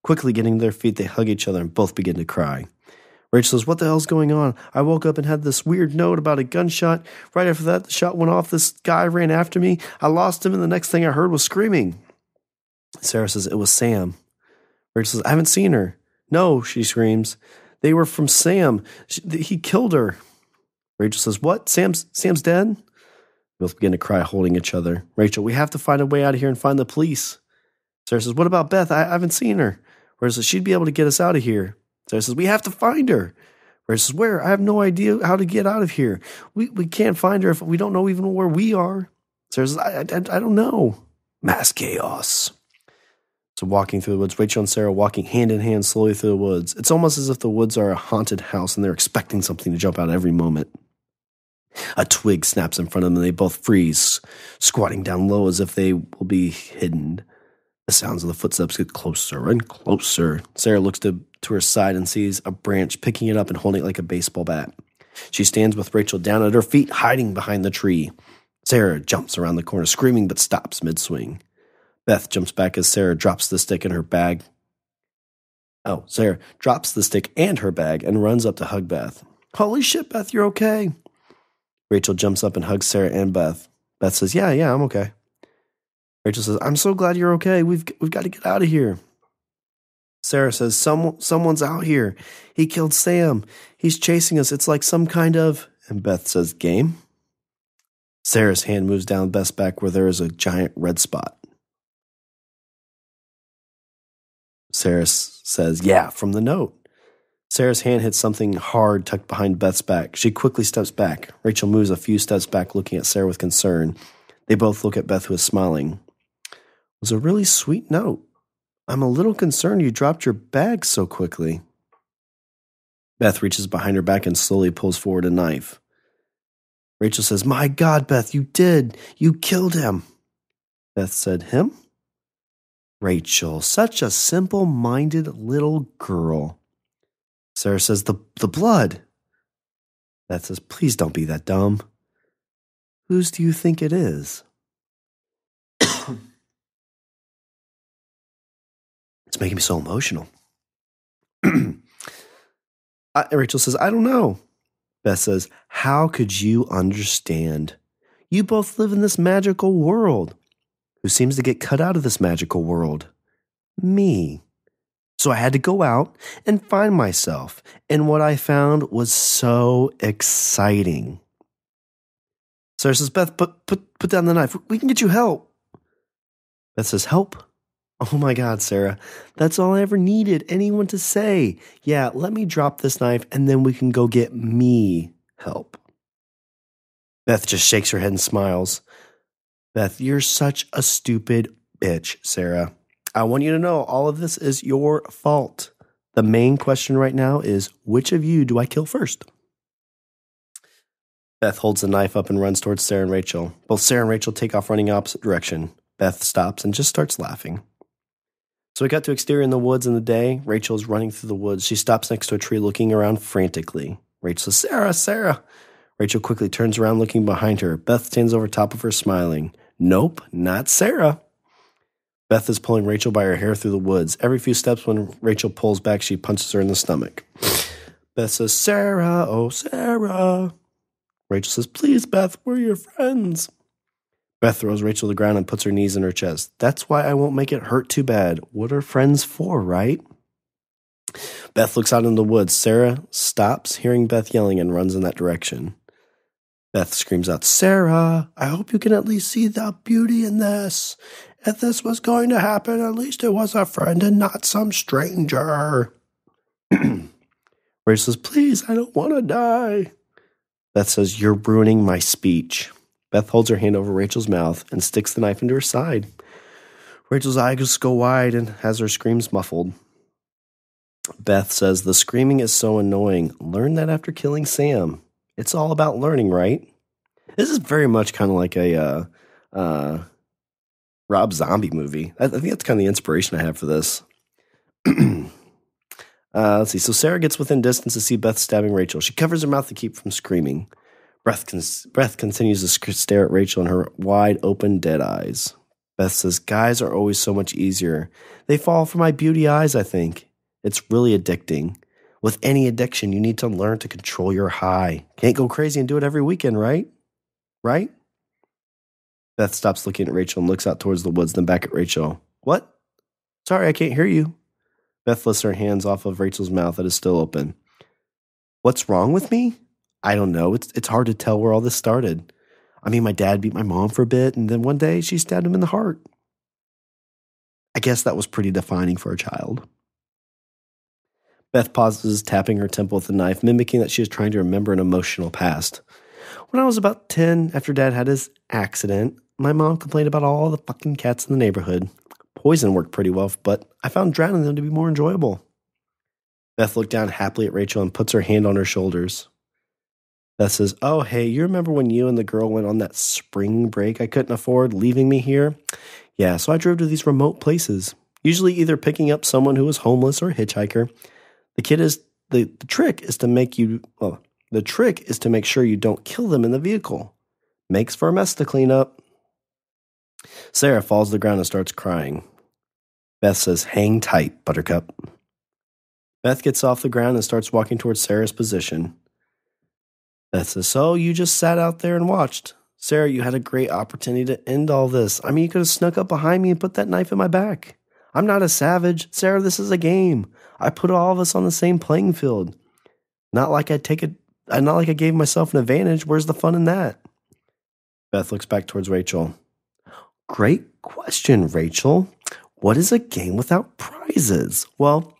Quickly getting to their feet, they hug each other and both begin to cry. Rachel says, what the hell's going on? I woke up and had this weird note about a gunshot. Right after that, the shot went off. This guy ran after me. I lost him, and the next thing I heard was screaming. Sarah says, it was Sam. Rachel says, I haven't seen her. No, she screams. They were from Sam. He killed her. Rachel says, what? Sam's dead? Both begin to cry, holding each other. Rachel, we have to find a way out of here and find the police. Sarah says, what about Beth? I haven't seen her. Rachel says, she'd be able to get us out of here. Sarah says, we have to find her. Rachel says, where? I have no idea how to get out of here. We can't find her if we don't know even where we are. Sarah says, I don't know. Mass chaos. So walking through the woods, Rachel and Sarah walking hand in hand slowly through the woods. It's almost as if the woods are a haunted house and they're expecting something to jump out every moment. A twig snaps in front of them and they both freeze, squatting down low as if they will be hidden. The sounds of the footsteps get closer and closer. Sarah looks to her side and sees a branch, picking it up and holding it like a baseball bat. She stands with Rachel down at her feet, hiding behind the tree. Sarah jumps around the corner, screaming, but stops mid-swing. Beth jumps back as Sarah drops the stick in her bag. Sarah drops the stick and her bag and runs up to hug Beth. Holy shit, Beth, you're okay. Rachel jumps up and hugs Sarah and Beth. Beth says, yeah, I'm okay. Rachel says, I'm so glad you're okay. We've got to get out of here. Sarah says, someone's out here. He killed Sam. He's chasing us. It's like some kind of... And Beth says, game? Sarah's hand moves down Beth's back where there is a giant red spot. Sarah says, yeah, from the note. Sarah's hand hits something hard tucked behind Beth's back. She quickly steps back. Rachel moves a few steps back, looking at Sarah with concern. They both look at Beth, who is smiling. It was a really sweet note. I'm a little concerned you dropped your bag so quickly. Beth reaches behind her back and slowly pulls forward a knife. Rachel says, my God, Beth, you did. You killed him. Beth said, him? Rachel, such a simple-minded little girl. Sarah says, the blood. Beth says, please don't be that dumb. Whose do you think it is? It's making me so emotional. Rachel says, I don't know. Beth says, how could you understand? You both live in this magical world. Who seems to get cut out of this magical world? Me. So I had to go out and find myself. And what I found was so exciting. Sarah says, Beth, put down the knife. We can get you help. Beth says, help? Oh my God, Sarah. That's all I ever needed anyone to say. Yeah, let me drop this knife and then we can go get me help. Beth just shakes her head and smiles. Beth, you're such a stupid bitch, Sarah. I want you to know all of this is your fault. The main question right now is, which of you do I kill first? Beth holds the knife up and runs towards Sarah and Rachel. Both Sarah and Rachel take off running opposite direction. Beth stops and just starts laughing. So we got to exterior in the woods in the day. Rachel is running through the woods. She stops next to a tree looking around frantically. Rachel says, Sarah, Sarah. Rachel quickly turns around looking behind her. Beth stands over top of her smiling. Nope, not Sarah. Beth is pulling Rachel by her hair through the woods. Every few steps when Rachel pulls back, she punches her in the stomach. Beth says, Sarah, oh, Sarah. Rachel says, please, Beth, we're your friends. Beth throws Rachel to the ground and puts her knees in her chest. That's why I won't make it hurt too bad. What are friends for, right? Beth looks out in the woods. Sarah stops, hearing Beth yelling, and runs in that direction. Beth screams out, Sarah, I hope you can at least see the beauty in this. If this was going to happen, at least it was a friend and not some stranger. Rachel says, please, I don't want to die. Beth says, you're ruining my speech. Beth holds her hand over Rachel's mouth and sticks the knife into her side. Rachel's eyes go wide and has her screams muffled. Beth says, the screaming is so annoying. Learn that after killing Sam. It's all about learning, right? This is very much kind of like a Rob Zombie movie. I think that's kind of the inspiration I have for this. Let's see. So Sarah gets within distance to see Beth stabbing Rachel. She covers her mouth to keep from screaming. Beth continues to stare at Rachel in her wide open dead eyes. Beth says, guys are always so much easier. They fall for my beauty eyes, I think. It's really addicting. With any addiction, you need to learn to control your high. Can't go crazy and do it every weekend, right? Right? Beth stops looking at Rachel and looks out towards the woods, then back at Rachel. What? Sorry, I can't hear you. Beth lifts her hands off of Rachel's mouth that is still open. What's wrong with me? I don't know. It's hard to tell where all this started. I mean, my dad beat my mom for a bit, and then one day she stabbed him in the heart. I guess that was pretty defining for a child. Beth pauses, tapping her temple with the knife, mimicking that she is trying to remember an emotional past. When I was about 10, after Dad had his accident, my mom complained about all the fucking cats in the neighborhood. Poison worked pretty well, but I found drowning them to be more enjoyable. Beth looked down happily at Rachel and puts her hand on her shoulders. Beth says, oh, hey, you remember when you and the girl went on that spring break I couldn't afford, leaving me here? Yeah, so I drove to these remote places, usually either picking up someone who was homeless or a hitchhiker. The trick is to make sure you don't kill them in the vehicle. Makes for a mess to clean up. Sarah falls to the ground and starts crying. Beth says, hang tight, Buttercup. Beth gets off the ground and starts walking towards Sarah's position. Beth says, so you just sat out there and watched. Sarah, you had a great opportunity to end all this. I mean, you could have snuck up behind me and put that knife in my back. I'm not a savage. Sarah, this is a game. I put all of us on the same playing field. Not like I gave myself an advantage. Where's the fun in that? Beth looks back towards Rachel. Great question, Rachel. What is a game without prizes? Well,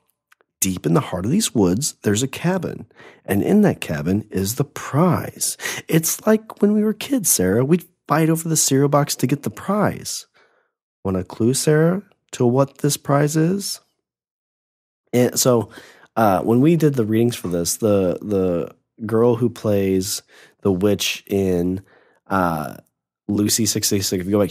deep in the heart of these woods, there's a cabin. And in that cabin is the prize. It's like when we were kids, Sarah. We'd fight over the cereal box to get the prize. Want a clue, Sarah, to what this prize is? And so when we did the readings for this, the girl who plays the witch in Lucy 666, if you go back,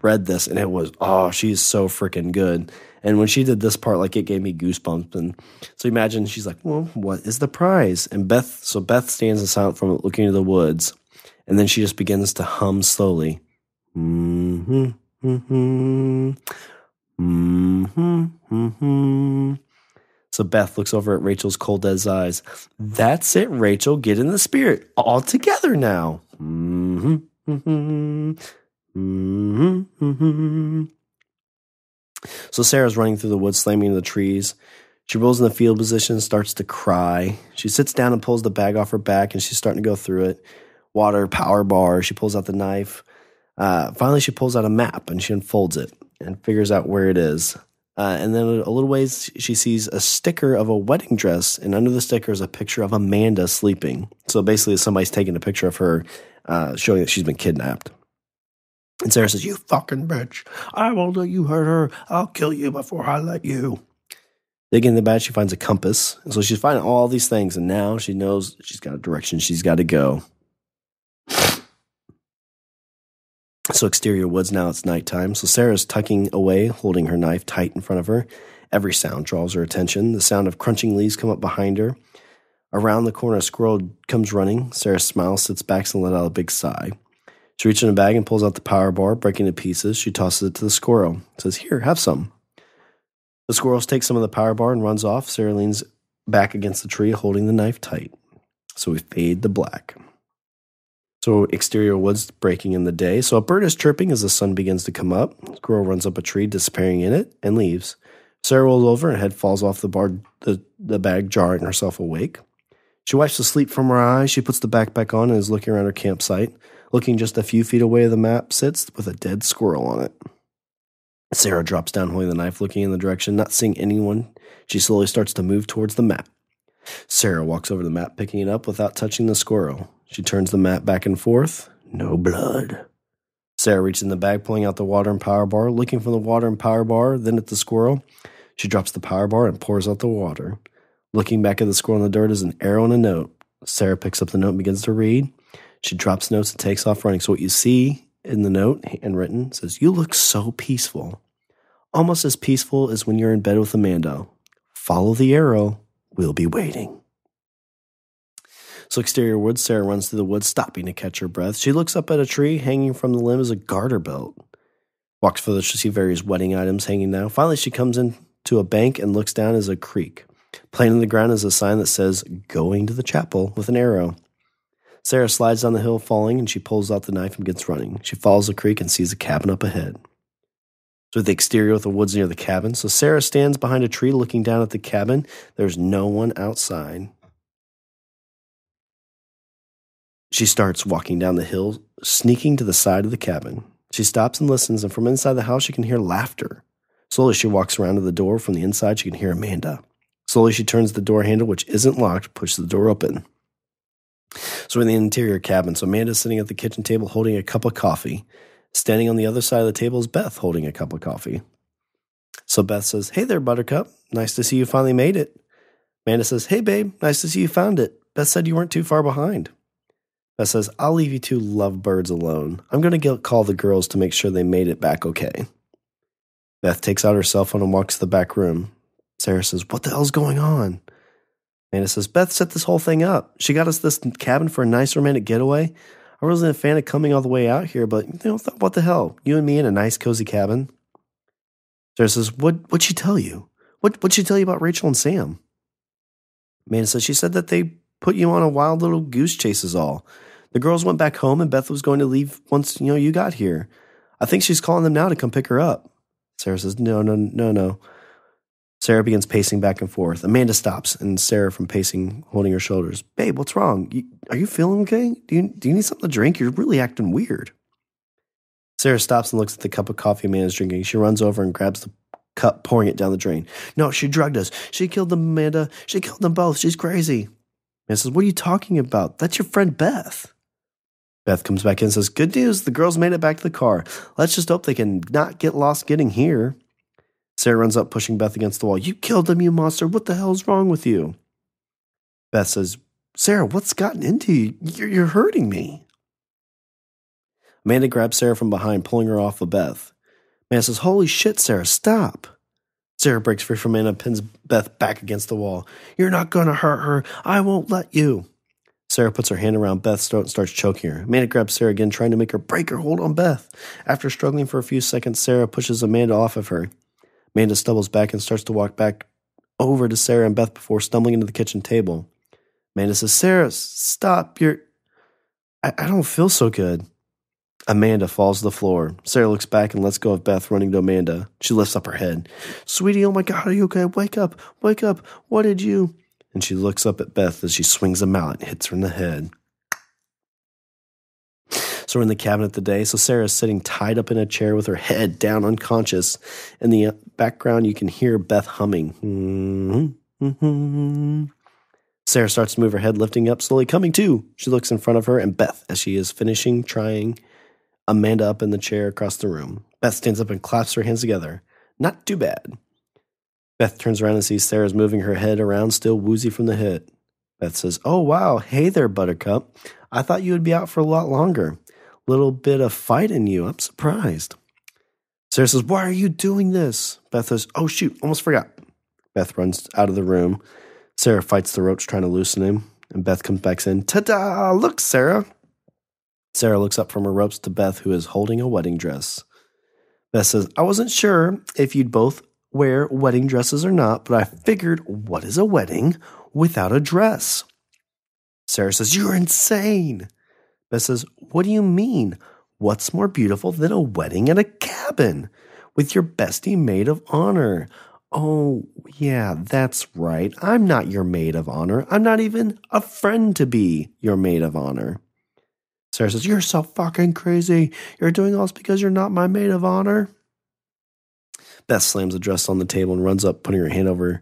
read this, and it was, she's so freaking good. And when she did this part, like, it gave me goosebumps. And so imagine she's like, well, what is the prize? And Beth stands in silence from it, looking into the woods. And then she just begins to hum slowly. Mm-hmm, mm-hmm, mm-hmm, mm-hmm. So Beth looks over at Rachel's cold as eyes. That's it, Rachel. Get in the spirit. All together now. Mm-hmm, mm-hmm, mm-hmm, mm-hmm. So Sarah's running through the woods, slamming into the trees. She rolls in the field position, starts to cry. She sits down and pulls the bag off her back, and she's starting to go through it. Water, power bar. She pulls out the knife. Finally, she pulls out a map, and she unfolds it and figures out where it is. And then a little ways, she sees a sticker of a wedding dress, and under the sticker is a picture of Amanda sleeping. So basically, somebody's taking a picture of her, showing that she's been kidnapped. And Sarah says, you fucking bitch. I won't let you hurt her. I'll kill you before I let you. Digging in the bag, she finds a compass. And so she's finding all these things, and now she knows she's got a direction she's got to go. So exterior woods, now it's nighttime. So Sarah's tucking away, holding her knife tight in front of her. Every sound draws her attention. The sound of crunching leaves come up behind her. Around the corner, a squirrel comes running. Sarah smiles, sits back, and let out a big sigh. She reaches in a bag and pulls out the power bar, breaking it to pieces. She tosses it to the squirrel. Says, here, have some. The squirrel takes some of the power bar and runs off. Sarah leans back against the tree, holding the knife tight. So we fade to black. So exterior woods breaking in the day. So a bird is chirping as the sun begins to come up. The squirrel runs up a tree, disappearing in it, and leaves. Sarah rolls over and her head falls off the bag, jarring herself awake. She wipes the sleep from her eyes. She puts the backpack on and is looking around her campsite. Looking just a few feet away, the map sits with a dead squirrel on it. Sarah drops down, holding the knife, looking in the direction, not seeing anyone. She slowly starts to move towards the map. Sarah walks over the map, picking it up without touching the squirrel. She turns the map back and forth. No blood. Sarah reaches in the bag, pulling out the water and power bar, looking for the water and power bar, then at the squirrel. She drops the power bar and pours out the water. Looking back at the squirrel in the dirt is an arrow and a note. Sarah picks up the note and begins to read. She drops notes and takes off running. So what you see in the note, handwritten, says, you look so peaceful. Almost as peaceful as when you're in bed with Amanda. Follow the arrow. We'll be waiting. So exterior woods, Sarah runs through the woods, stopping to catch her breath. She looks up at a tree. Hanging from the limb is a garter belt. Walks further, she sees various wedding items hanging down. Finally, she comes into a bank and looks down as a creek. Plain on the ground is a sign that says, going to the chapel, with an arrow. Sarah slides down the hill, falling, and she pulls out the knife and gets running. She follows the creek and sees a cabin up ahead. So the exterior with the woods near the cabin. So Sarah stands behind a tree looking down at the cabin. There's no one outside. She starts walking down the hill, sneaking to the side of the cabin. She stops and listens, and from inside the house she can hear laughter. Slowly she walks around to the door. From the inside she can hear Amanda. Slowly she turns the door handle, which isn't locked, pushes the door open. So in the interior cabin, so Amanda's sitting at the kitchen table holding a cup of coffee. Standing on the other side of the table is Beth holding a cup of coffee. So Beth says, hey there, Buttercup. Nice to see you finally made it. Amanda says, hey, babe. Nice to see you found it. Beth said you weren't too far behind. Beth says, I'll leave you two lovebirds alone. I'm going to call the girls to make sure they made it back okay. Beth takes out her cell phone and walks to the back room. Sarah says, what the hell's going on? Amanda says, Beth set this whole thing up. She got us this cabin for a nice romantic getaway. I wasn't a fan of coming all the way out here, but what the hell? You and me in a nice, cozy cabin? Sarah says, what'd she tell you? What'd she tell you about Rachel and Sam? Amanda says, she said that they put you on a wild little goose chase is all. The girls went back home and Beth was going to leave once, you got here. I think she's calling them now to come pick her up. Sarah says, no. Sarah begins pacing back and forth. Amanda stops, and Sarah from pacing, holding her shoulders. Babe, what's wrong? Are you feeling okay? Do you need something to drink? You're really acting weird. Sarah stops and looks at the cup of coffee Amanda's drinking. She runs over and grabs the cup, pouring it down the drain. No, she drugged us. She killed them, Amanda. She killed them both. She's crazy. Amanda says, what are you talking about? That's your friend Beth. Beth comes back in and says, good news. The girls made it back to the car. Let's just hope they can not get lost getting here. Sarah runs up, pushing Beth against the wall. You killed them, you monster. What the hell's wrong with you? Beth says, Sarah, what's gotten into you? You're hurting me. Amanda grabs Sarah from behind, pulling her off of Beth. Amanda says, "Holy shit, Sarah, stop." Sarah breaks free from Amanda and pins Beth back against the wall. "You're not going to hurt her. I won't let you." Sarah puts her hand around Beth's throat and starts choking her. Amanda grabs Sarah again, trying to make her break her hold on Beth. After struggling for a few seconds, Sarah pushes Amanda off of her. Amanda stumbles back and starts to walk back over to Sarah and Beth before stumbling into the kitchen table. Amanda says, "Sarah, stop. I don't feel so good." Amanda falls to the floor. Sarah looks back and lets go of Beth, running to Amanda. She lifts up her head. "Sweetie, oh my God, are you okay? Wake up, wake up. What did you?" And she looks up at Beth as she swings a mallet and hits her in the head. So we're in the cabin today. So Sarah's sitting tied up in a chair with her head down, unconscious. In the background, you can hear Beth humming. Sarah starts to move her head, lifting up, slowly coming to. She looks in front of her and Beth as she is finishing trying Amanda up in the chair across the room. Beth stands up and claps her hands together. "Not too bad." Beth turns around and sees Sarah's moving her head around, still woozy from the hit. Beth says, "Oh, wow. Hey there, Buttercup. I thought you would be out for a lot longer. Little bit of fight in you. I'm surprised." Sarah says, "Why are you doing this?" Beth says, "Oh, shoot. Almost forgot." Beth runs out of the room. Sarah fights the roach, trying to loosen him, and Beth comes back in. "Ta-da! Look, Sarah." Sarah looks up from her ropes to Beth, who is holding a wedding dress. Beth says, "I wasn't sure if you'd both wear wedding dresses or not, but I figured, what is a wedding without a dress?" Sarah says, "You're insane." Beth says, "What do you mean? What's more beautiful than a wedding in a cabin with your bestie maid of honor?" "Oh, yeah, that's right. I'm not your maid of honor. I'm not even a friend to be your maid of honor." Sarah says, "You're so fucking crazy. You're doing all this because you're not my maid of honor." Beth slams the dress on the table and runs up, putting her hand over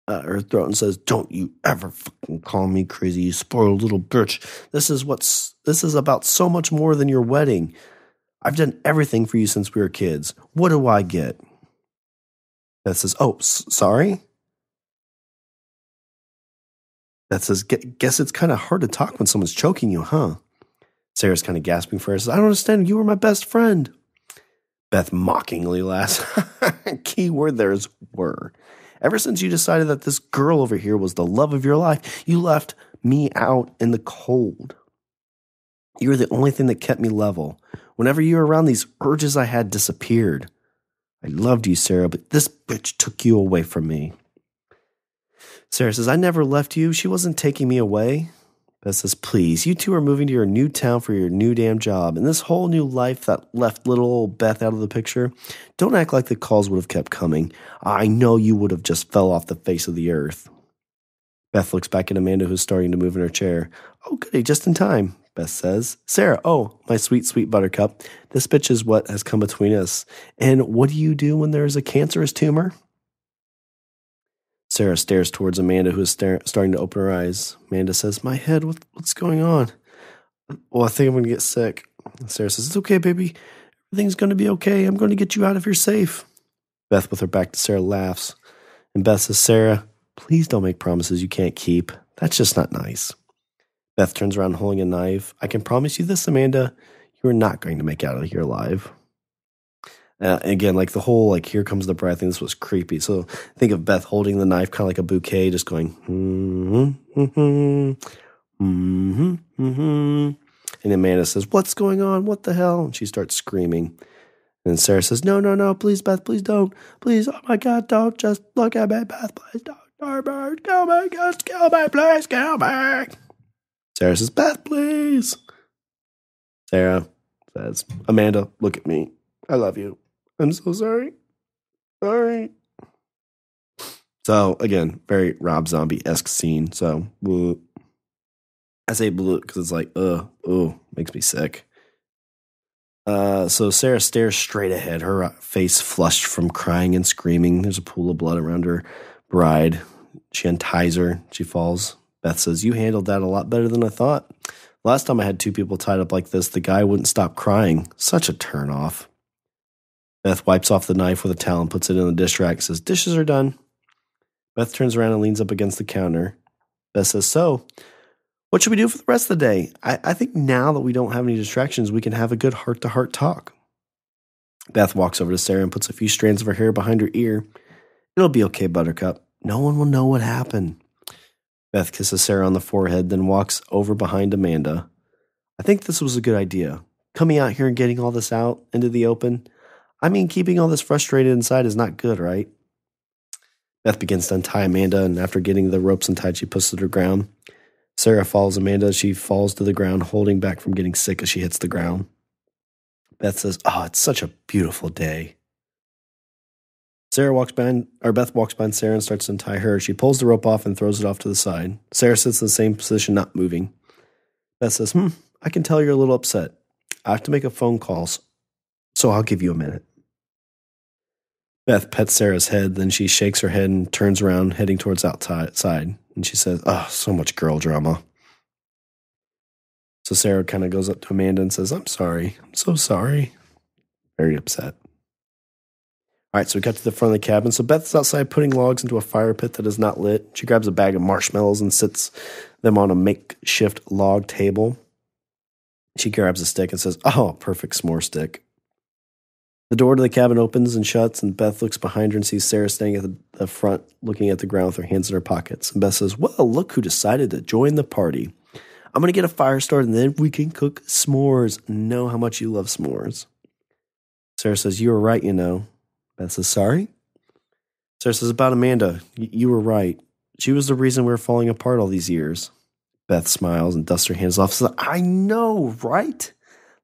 her throat and says, "Don't you ever fucking call me crazy, you spoiled little bitch. This is about so much more than your wedding. I've done everything for you since we were kids. What do I get?" Beth says, "Oh, sorry?" Beth says, "Guess it's kind of hard to talk when someone's choking you, huh?" Sarah's kind of gasping for her. Says, "I don't understand. You were my best friend." Beth mockingly laughs. Key word there is "were." "Ever since you decided that this girl over here was the love of your life, you left me out in the cold. You were the only thing that kept me level. Whenever you were around, these urges I had disappeared. I loved you, Sarah, but this bitch took you away from me." Sarah says, "I never left you. She wasn't taking me away." Beth says, "Please, you two are moving to your new town for your new damn job. And this whole new life that left little old Beth out of the picture, don't act like the calls would have kept coming. I know you would have just fell off the face of the earth." Beth looks back at Amanda, who's starting to move in her chair. "Oh, goody, just in time," Beth says. "Sarah, oh, my sweet, sweet Buttercup, this bitch is what has come between us. And what do you do when there is a cancerous tumor?" Sarah stares towards Amanda, who is starting to open her eyes. Amanda says, "My head, what's going on?" "Well, I think I'm going to get sick." Sarah says, "It's okay, baby. Everything's going to be okay. I'm going to get you out of here safe." Beth, with her back to Sarah, laughs. And Beth says, "Sarah, please don't make promises you can't keep. That's just not nice." Beth turns around holding a knife. "I can promise you this, Amanda. You are not going to make it out of here alive." Again, like the whole, like, here comes the bride thing, this was creepy. So think of Beth holding the knife kind of like a bouquet, just going, And Amanda says, "What's going on? What the hell?" And she starts screaming. And Sarah says, No, please, Beth, please don't. Please, oh my God, don't just look at me, Beth, please don't. Kill me, just kill me, please, kill me. Sarah says, "Beth, please." Sarah says, "Amanda, look at me. I love you. I'm so sorry. Sorry." So, again, very Rob Zombie-esque scene. So, bleh. I say bleh because it's like, makes me sick. So Sarah stares straight ahead, her face flushed from crying and screaming. There's a pool of blood around her bride. She unties her. She falls. Beth says, "You handled that a lot better than I thought. Last time I had two people tied up like this, the guy wouldn't stop crying. Such a turnoff." Beth wipes off the knife with a towel and puts it in the dish rack and says, "Dishes are done." Beth turns around and leans up against the counter. Beth says, "So, What should we do for the rest of the day? I think now that we don't have any distractions, we can have a good heart-to-heart talk. Beth walks over to Sarah and puts a few strands of her hair behind her ear. It'll be okay, Buttercup. No one will know what happened. Beth kisses Sarah on the forehead, then walks over behind Amanda. I think this was a good idea. Coming out here and getting all this out into the open. I mean, keeping all this frustrated inside is not good, right? Beth begins to untie Amanda, and after getting the ropes untied, she puts her to the ground. Sarah follows Amanda as she falls to the ground, holding back from getting sick as she hits the ground. Beth says, "Oh, it's such a beautiful day." Beth walks behind Sarah and starts to untie her. She pulls the rope off and throws it off to the side. Sarah sits in the same position, not moving. Beth says, I can tell you're a little upset. I have to make a phone call, so I'll give you a minute. Beth pets Sarah's head, then she shakes her head and turns around, heading towards outside. And she says, "Oh, so much girl drama." So Sarah kind of goes up to Amanda and says, "I'm sorry. I'm so sorry." Very upset. All right, so we got to the front of the cabin. So Beth's outside putting logs into a fire pit that is not lit. She grabs a bag of marshmallows and sits them on a makeshift log table. She grabs a stick and says, "Oh, perfect s'more stick." The door to the cabin opens and shuts, and Beth looks behind her and sees Sarah standing at the front, looking at the ground with her hands in her pockets. And Beth says, "Well, look who decided to join the party. I'm going to get a fire started, and then we can cook s'mores. Know how much you love s'mores." Sarah says, "You were right, you know." Beth says, "Sorry?" Sarah says, "About Amanda. You were right. She was the reason we were falling apart all these years." Beth smiles and dusts her hands off. Says, "I know, right?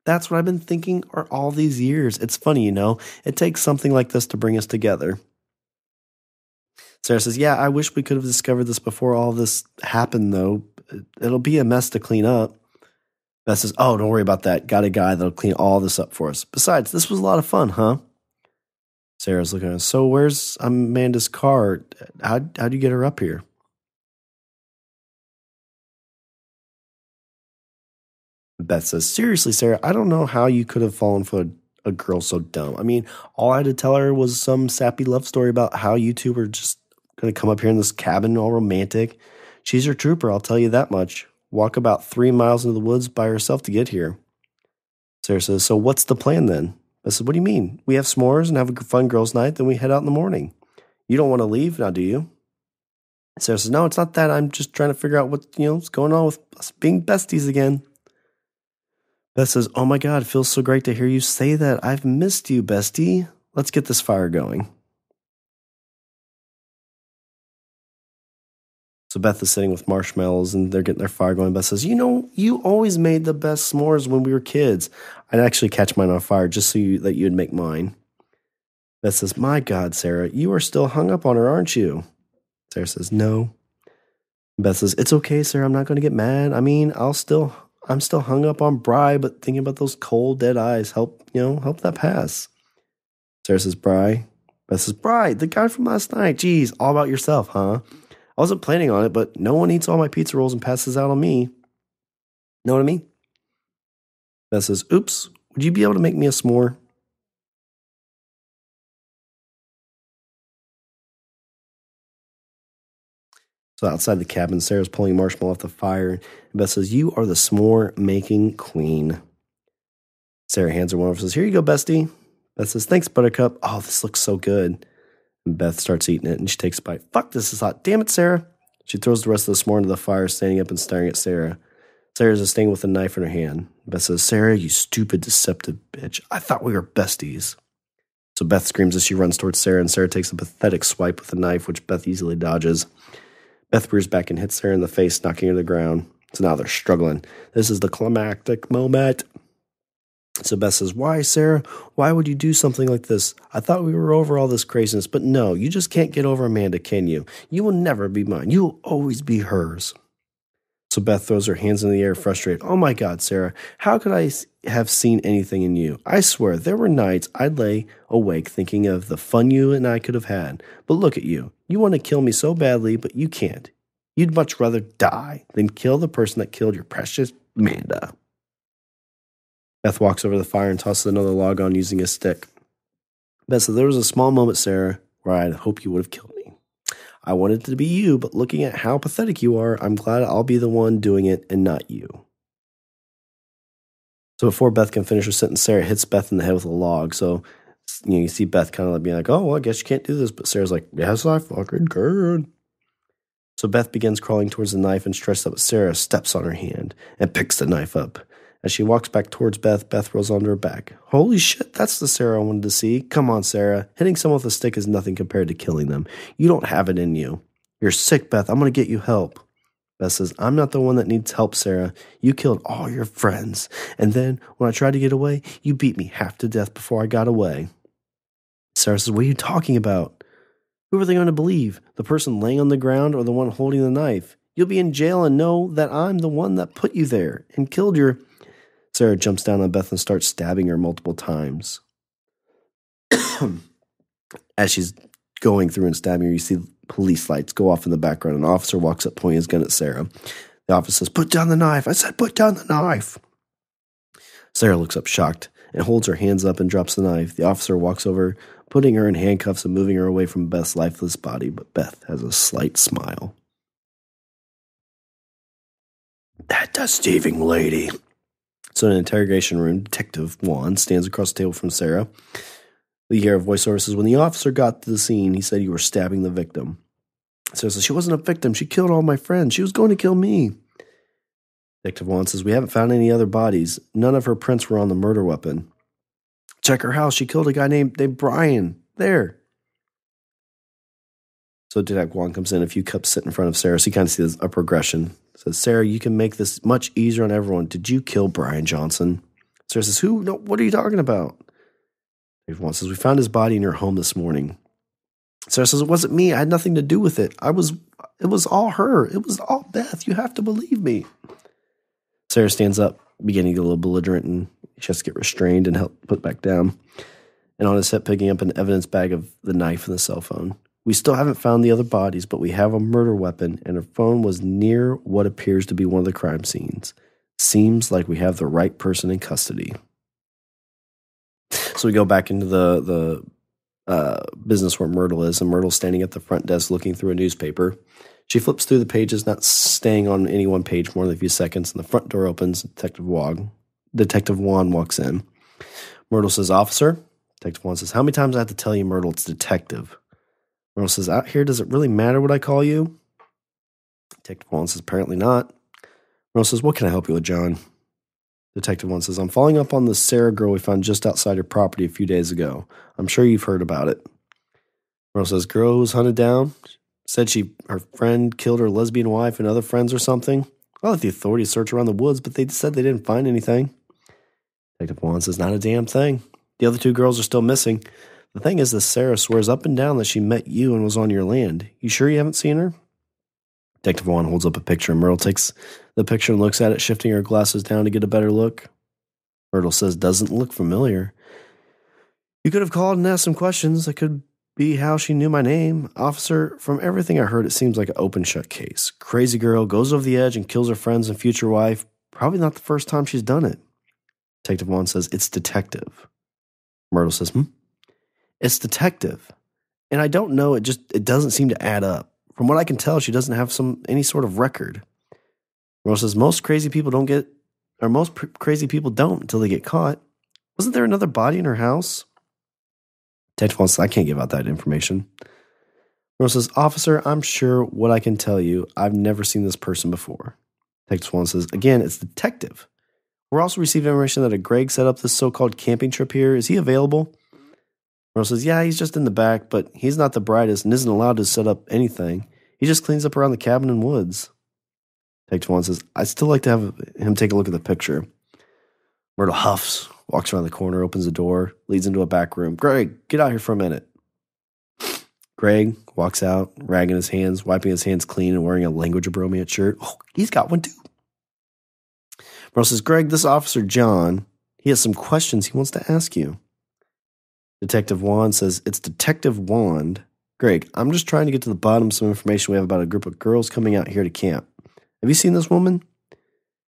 That's what I've been thinking all these years. It's funny, you know. It takes something like this to bring us together." Sarah says, "Yeah, I wish we could have discovered this before all this happened, though. It'll be a mess to clean up." Beth says, "Oh, don't worry about that. Got a guy that'll clean all this up for us. Besides, this was a lot of fun, huh?" Sarah's looking at us. "So where's Amanda's car? How'd you get her up here?" Beth says, "Seriously, Sarah, I don't know how you could have fallen for a girl so dumb. I mean, all I had to tell her was some sappy love story about how you two were just going to come up here in this cabin all romantic. She's your trooper, I'll tell you that much. Walk about 3 miles into the woods by herself to get here." Sarah says, "So what's the plan then?" I said, "What do you mean? We have s'mores and have a fun girls' night, then we head out in the morning. You don't want to leave now, do you?" Sarah says, "No, it's not that. I'm just trying to figure out what's going on with us being besties again." Beth says, "Oh my God, it feels so great to hear you say that. I've missed you, bestie. Let's get this fire going." So Beth is sitting with marshmallows and they're getting their fire going. Beth says, "You always made the best s'mores when we were kids. I'd actually catch mine on fire just so that you'd make mine." Beth says, "My God, Sarah, you are still hung up on her, aren't you?" Sarah says, "No." Beth says, "It's okay, Sarah. I'm not going to get mad. I mean, I'm still hung up on Bri, but thinking about those cold, dead eyes help that pass." Sarah says, "Bri?" Beth says, "Bri, the guy from last night. Geez, all about yourself, huh? I wasn't planning on it, but no one eats all my pizza rolls and passes out on me. Know what I mean?" Beth says, "Oops, would you be able to make me a s'more?" So outside the cabin, Sarah's pulling marshmallow off the fire, and Beth says, "You are the s'more making queen." Sarah hands her one over and says, "Here you go, bestie." Beth says, "Thanks, Buttercup. Oh, this looks so good." And Beth starts eating it, and she takes a bite. "Fuck, this is hot. Damn it, Sarah." She throws the rest of the s'more into the fire, standing up and staring at Sarah. Sarah's just staying with a knife in her hand. Beth says, "Sarah, you stupid, deceptive bitch. I thought we were besties." So Beth screams as she runs towards Sarah, and Sarah takes a pathetic swipe with the knife, which Beth easily dodges. Beth rears back and hits Sarah in the face, knocking her to the ground. So now they're struggling. This is the climactic moment. So Beth says, "Why, Sarah? Why would you do something like this? I thought we were over all this craziness, but no, you just can't get over Amanda, can you? You will never be mine. You will always be hers." So Beth throws her hands in the air, frustrated. "Oh my God, Sarah, how could I have seen anything in you? I swear, there were nights I'd lay awake thinking of the fun you and I could have had. But look at you. You want to kill me so badly, but you can't. You'd much rather die than kill the person that killed your precious Amanda." Beth walks over to the fire and tosses another log on using a stick. Beth said, "There was a small moment, Sarah, where I'd hope you would have killed me. I wanted it to be you, but looking at how pathetic you are, I'm glad I'll be the one doing it and not you. So before Beth can finish her sentence, Sarah hits Beth in the head with a log. So you see Beth kind of like being like, oh, well, I guess you can't do this. But Sarah's like, yes, I fucking can. So Beth begins crawling towards the knife and stretched up, but Sarah steps on her hand and picks the knife up. As she walks back towards Beth, Beth rolls onto her back. Holy shit, that's the Sarah I wanted to see. Come on, Sarah. Hitting someone with a stick is nothing compared to killing them. You don't have it in you. You're sick, Beth. I'm going to get you help. Beth says, I'm not the one that needs help, Sarah. You killed all your friends. And then, when I tried to get away, you beat me half to death before I got away. Sarah says, what are you talking about? Who are they going to believe? The person laying on the ground or the one holding the knife? You'll be in jail and know that I'm the one that put you there and killed your... Sarah jumps down on Beth and starts stabbing her multiple times. As she's going through and stabbing her, you see police lights go off in the background. An officer walks up pointing his gun at Sarah. The officer says, put down the knife. I said, put down the knife. Sarah looks up shocked and holds her hands up and drops the knife. The officer walks over, putting her in handcuffs and moving her away from Beth's lifeless body, but Beth has a slight smile. That deceiving lady. So in an interrogation room, Detective Juan stands across the table from Sarah. The hear a voiceover says, when the officer got to the scene, he said you were stabbing the victim. Sarah says, she wasn't a victim. She killed all my friends. She was going to kill me. Detective Juan says, we haven't found any other bodies. None of her prints were on the murder weapon. Check her house. She killed a guy named Brian. There. So Detective Juan comes in. A few cups sit in front of Sarah. So you kind of see a progression. Says, Sarah, you can make this much easier on everyone. Did you kill Brian Johnson? Sarah says, who? No, what are you talking about? Detective Juan says, we found his body in your home this morning. Sarah says, it wasn't me. I had nothing to do with it. It was all her. It was all Beth. You have to believe me. Sarah stands up, beginning to get a little belligerent, and she has to get restrained and help put back down. And on his hip, picking up an evidence bag of the knife and the cell phone. We still haven't found the other bodies, but we have a murder weapon, and her phone was near what appears to be one of the crime scenes. Seems like we have the right person in custody. So we go back into the business where Myrtle is, and Myrtle's standing at the front desk looking through a newspaper. She flips through the pages, not staying on any one page more than a few seconds, and the front door opens. Detective Juan walks in. Myrtle says, Officer. Detective Juan says, how many times do I have to tell you, Myrtle, it's detective? Myrtle says, out here, does it really matter what I call you? Detective Juan says, apparently not. Myrtle says, what can I help you with, John? Detective Juan says, I'm following up on the Sarah girl we found just outside her property a few days ago. I'm sure you've heard about it. Myrtle says, girl who was hunted down? Said her friend killed her lesbian wife and other friends or something? I let the authorities search around the woods, but they said they didn't find anything. Detective Juan says, not a damn thing. The other two girls are still missing. The thing is that Sarah swears up and down that she met you and was on your land. You sure you haven't seen her? Detective Juan holds up a picture, and Myrtle takes the picture and looks at it, shifting her glasses down to get a better look. Myrtle says, doesn't look familiar. You could have called and asked some questions. That could be how she knew my name. Officer, from everything I heard, it seems like an open-shut case. Crazy girl goes over the edge and kills her friends and future wife. Probably not the first time she's done it. Detective Juan says, it's detective. Myrtle says, It's detective. And I don't know, it doesn't seem to add up. From what I can tell, she doesn't have any sort of record. Myrtle says, most crazy people don't until they get caught. Wasn't there another body in her house? Detective Juan says, I can't give out that information. Myrtle says, Officer, I'm sure what I can tell you, I've never seen this person before. Detective Juan says, again, it's detective. We're also receiving information that a Greg set up this so-called camping trip here. Is he available? Myrtle says, yeah, he's just in the back, but he's not the brightest and isn't allowed to set up anything. He just cleans up around the cabin and woods. Detective Juan says, I'd still like to have him take a look at the picture. Myrtle huffs, walks around the corner, opens the door, leads into a back room. Greg, get out here for a minute. Greg walks out, ragging his hands, wiping his hands clean, and wearing a Language of Bromance shirt. Oh, he's got one too. Myrtle says, Greg, this Officer John, he has some questions he wants to ask you. Detective Wand says, it's Detective Wand. Greg, I'm just trying to get to the bottom of some information we have about a group of girls coming out here to camp. Have you seen this woman?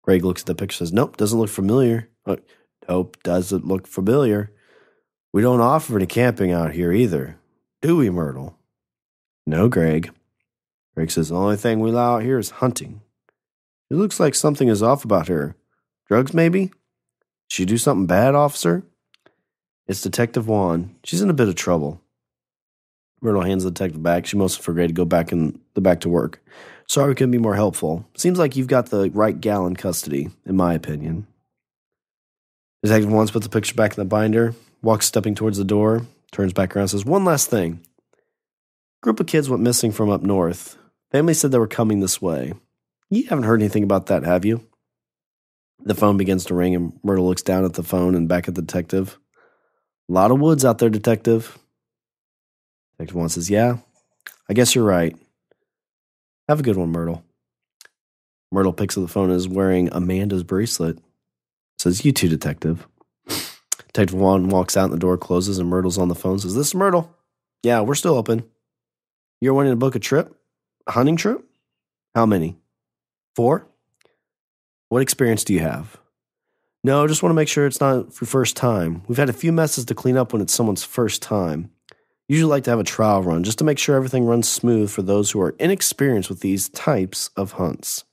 Greg looks at the picture and says, nope, doesn't look familiar. Nope, doesn't look familiar. We don't offer any camping out here either. Do we, Myrtle? No, Greg. Drake says, the only thing we allow out here is hunting. It looks like something is off about her. Drugs, maybe? Did she do something bad, officer? It's Detective Juan. She's in a bit of trouble. Myrtle hands the detective back. She must have forgot to go back to work. Sorry we couldn't be more helpful. Seems like you've got the right gal in custody, in my opinion. Detective Juan puts the picture back in the binder, walks stepping towards the door, turns back around and says, one last thing. Group of kids went missing from up north. Family said they were coming this way. You haven't heard anything about that, have you? The phone begins to ring, and Myrtle looks down at the phone and back at the detective. A lot of woods out there, Detective. Detective Juan says, yeah, I guess you're right. Have a good one, Myrtle. Myrtle picks up the phone and is wearing Amanda's bracelet. Says, you too, Detective. Detective Juan walks out and the door closes and Myrtle's on the phone. Says, this is Myrtle. Yeah, we're still open. You're wanting to book a trip? A hunting trip? How many? 4? What experience do you have? No, just want to make sure it's not your first time. We've had a few messes to clean up when it's someone's first time. Usually like to have a trial run just to make sure everything runs smooth for those who are inexperienced with these types of hunts.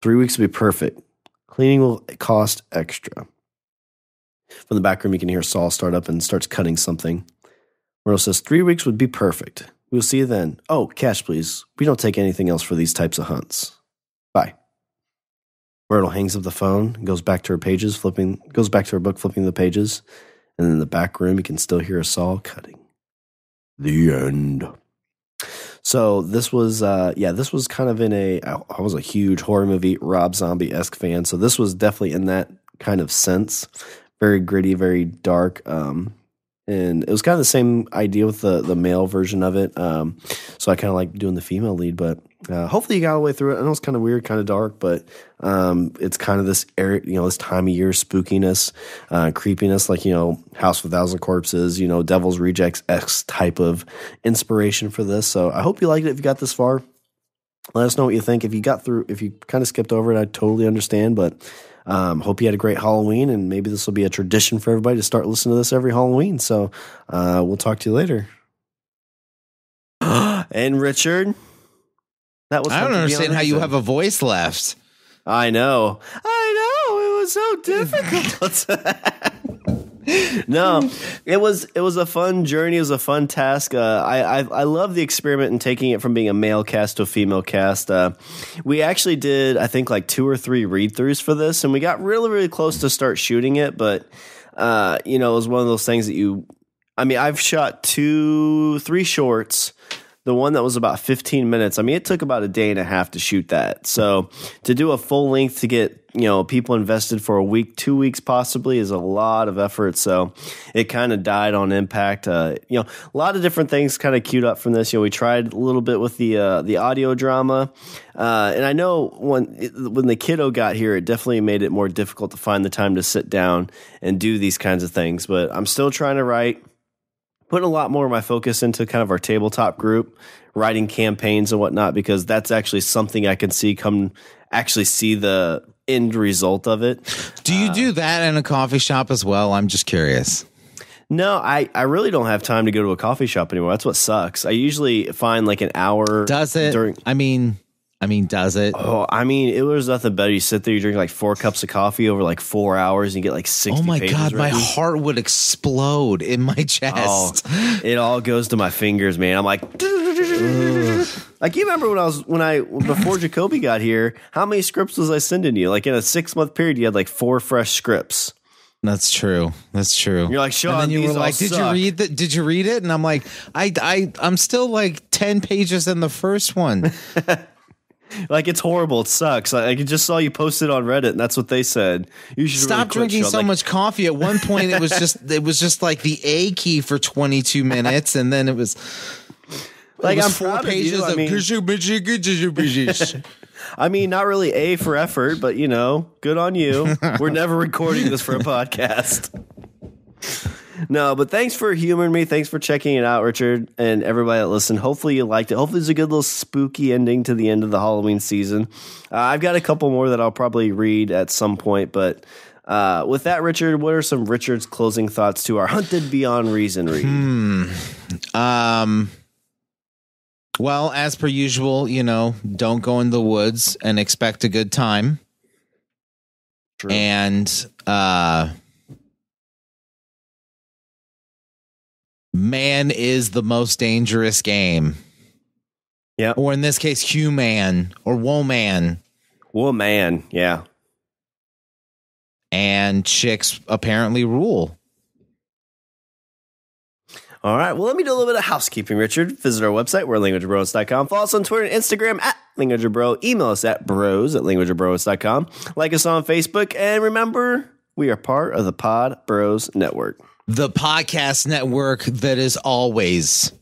3 weeks would be perfect. Cleaning will cost extra. From the back room, you can hear Saul start up and starts cutting something. Myrtle says, 3 weeks would be perfect. We'll see you then. Oh, cash, please. We don't take anything else for these types of hunts. Bye. Myrtle hangs up the phone and goes back to her book, flipping the pages. And in the back room, you can still hear Saul cutting. The end. So this was kind of I was a huge horror movie, Rob Zombie-esque fan. So this was definitely in that kind of sense. Very gritty, very dark. And it was kind of the same idea with the male version of it. So I kind of like doing the female lead, but hopefully you got all the way through it. I know it's kind of weird, kind of dark, but it's kind of this this time of year spookiness, creepiness, like, House of a Thousand Corpses, Devil's Rejects X type of inspiration for this. So I hope you liked it. If you got this far, let us know what you think. If you kind of skipped over it, I totally understand, but hope you had a great Halloween, and maybe this will be a tradition for everybody to start listening to this every Halloween. So we'll talk to you later. And Richard, that was. I don't understand how you have a voice left. I know. It was so difficult. No, it was a fun journey. It was a fun task. I love the experiment in taking it from being a male cast to a female cast. We actually did, I think, like 2 or 3 read-throughs for this, and we got really, really close to start shooting it. But it was one of those things that I've shot 2-3 shorts. The one that was about 15 minutes, it took about a day and a half to shoot that. So to do a full length to get, people invested for a week, 2 weeks possibly is a lot of effort. So it kind of died on impact. A lot of different things kind of queued up from this. We tried a little bit with the audio drama. And I know when the kiddo got here, it definitely made it more difficult to find the time to sit down and do these kinds of things. But I'm still trying to write. Putting a lot more of my focus into kind of our tabletop group, writing campaigns and whatnot, because that's actually something I can see the end result of it. Do you do that in a coffee shop as well? I'm just curious. No, I really don't have time to go to a coffee shop anymore. That's what sucks. I usually find like an hour. Does it? Does it? Oh, it was nothing better. You sit there, you drink like 4 cups of coffee over like 4 hours, and you get like 60 pages. Oh my God, my heart would explode in my chest. Oh, it all goes to my fingers, man. I'm like, like, you remember before Jacoby got here, how many scripts was I sending you? Like in a 6-month period, you had like 4 fresh scripts. That's true. You're like, Shawn, and then you were like, did you read that? Did you read it? And I'm like, I'm still like 10 pages in the first one. Like, it's horrible. It sucks. I just saw you post it on Reddit, and that's what they said. You should stop drinking so much coffee. At one point, it was just like the A key for 22 minutes, and then it was like I'm 4 pages of. Not really A for effort, but good on you. We're never recording this for a podcast. No, but thanks for humoring me. Thanks for checking it out, Richard, and everybody that listened. Hopefully you liked it. Hopefully there's a good little spooky ending to the end of the Halloween season. I've got a couple more that I'll probably read at some point, but with that, Richard, what are some Richard's closing thoughts to our Hunted Beyond Reason read? Well, as per usual, don't go in the woods and expect a good time. True. And man is the most dangerous game. Yeah. Or in this case, human or woman. Woman, yeah. And chicks apparently rule. All right. Well, let me do a little bit of housekeeping, Richard. Visit our website, we're languageofbromance.com. Follow us on Twitter and Instagram at languageofbro. Email us at bros@languageofbromance.com. Like us on Facebook. And remember, we are part of the Pod Bros Network. The podcast network that is always.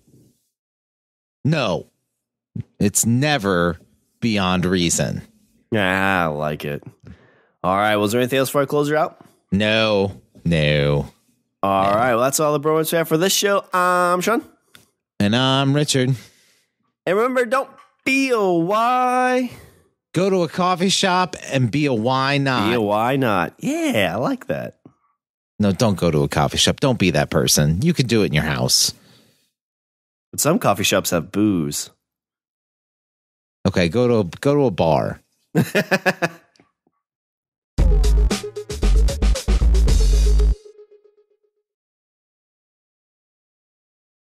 No, it's never beyond reason. I like it. All right. Was there anything else before I close her out? No. All right. Well, that's all the bromance we have for this show. I'm Shawn. And I'm Richard. And remember, don't be a why. Go to a coffee shop and be a why not. Be a why not. Yeah, I like that. No, don't go to a coffee shop. Don't be that person. You can do it in your house. But some coffee shops have booze. Okay, go to a bar.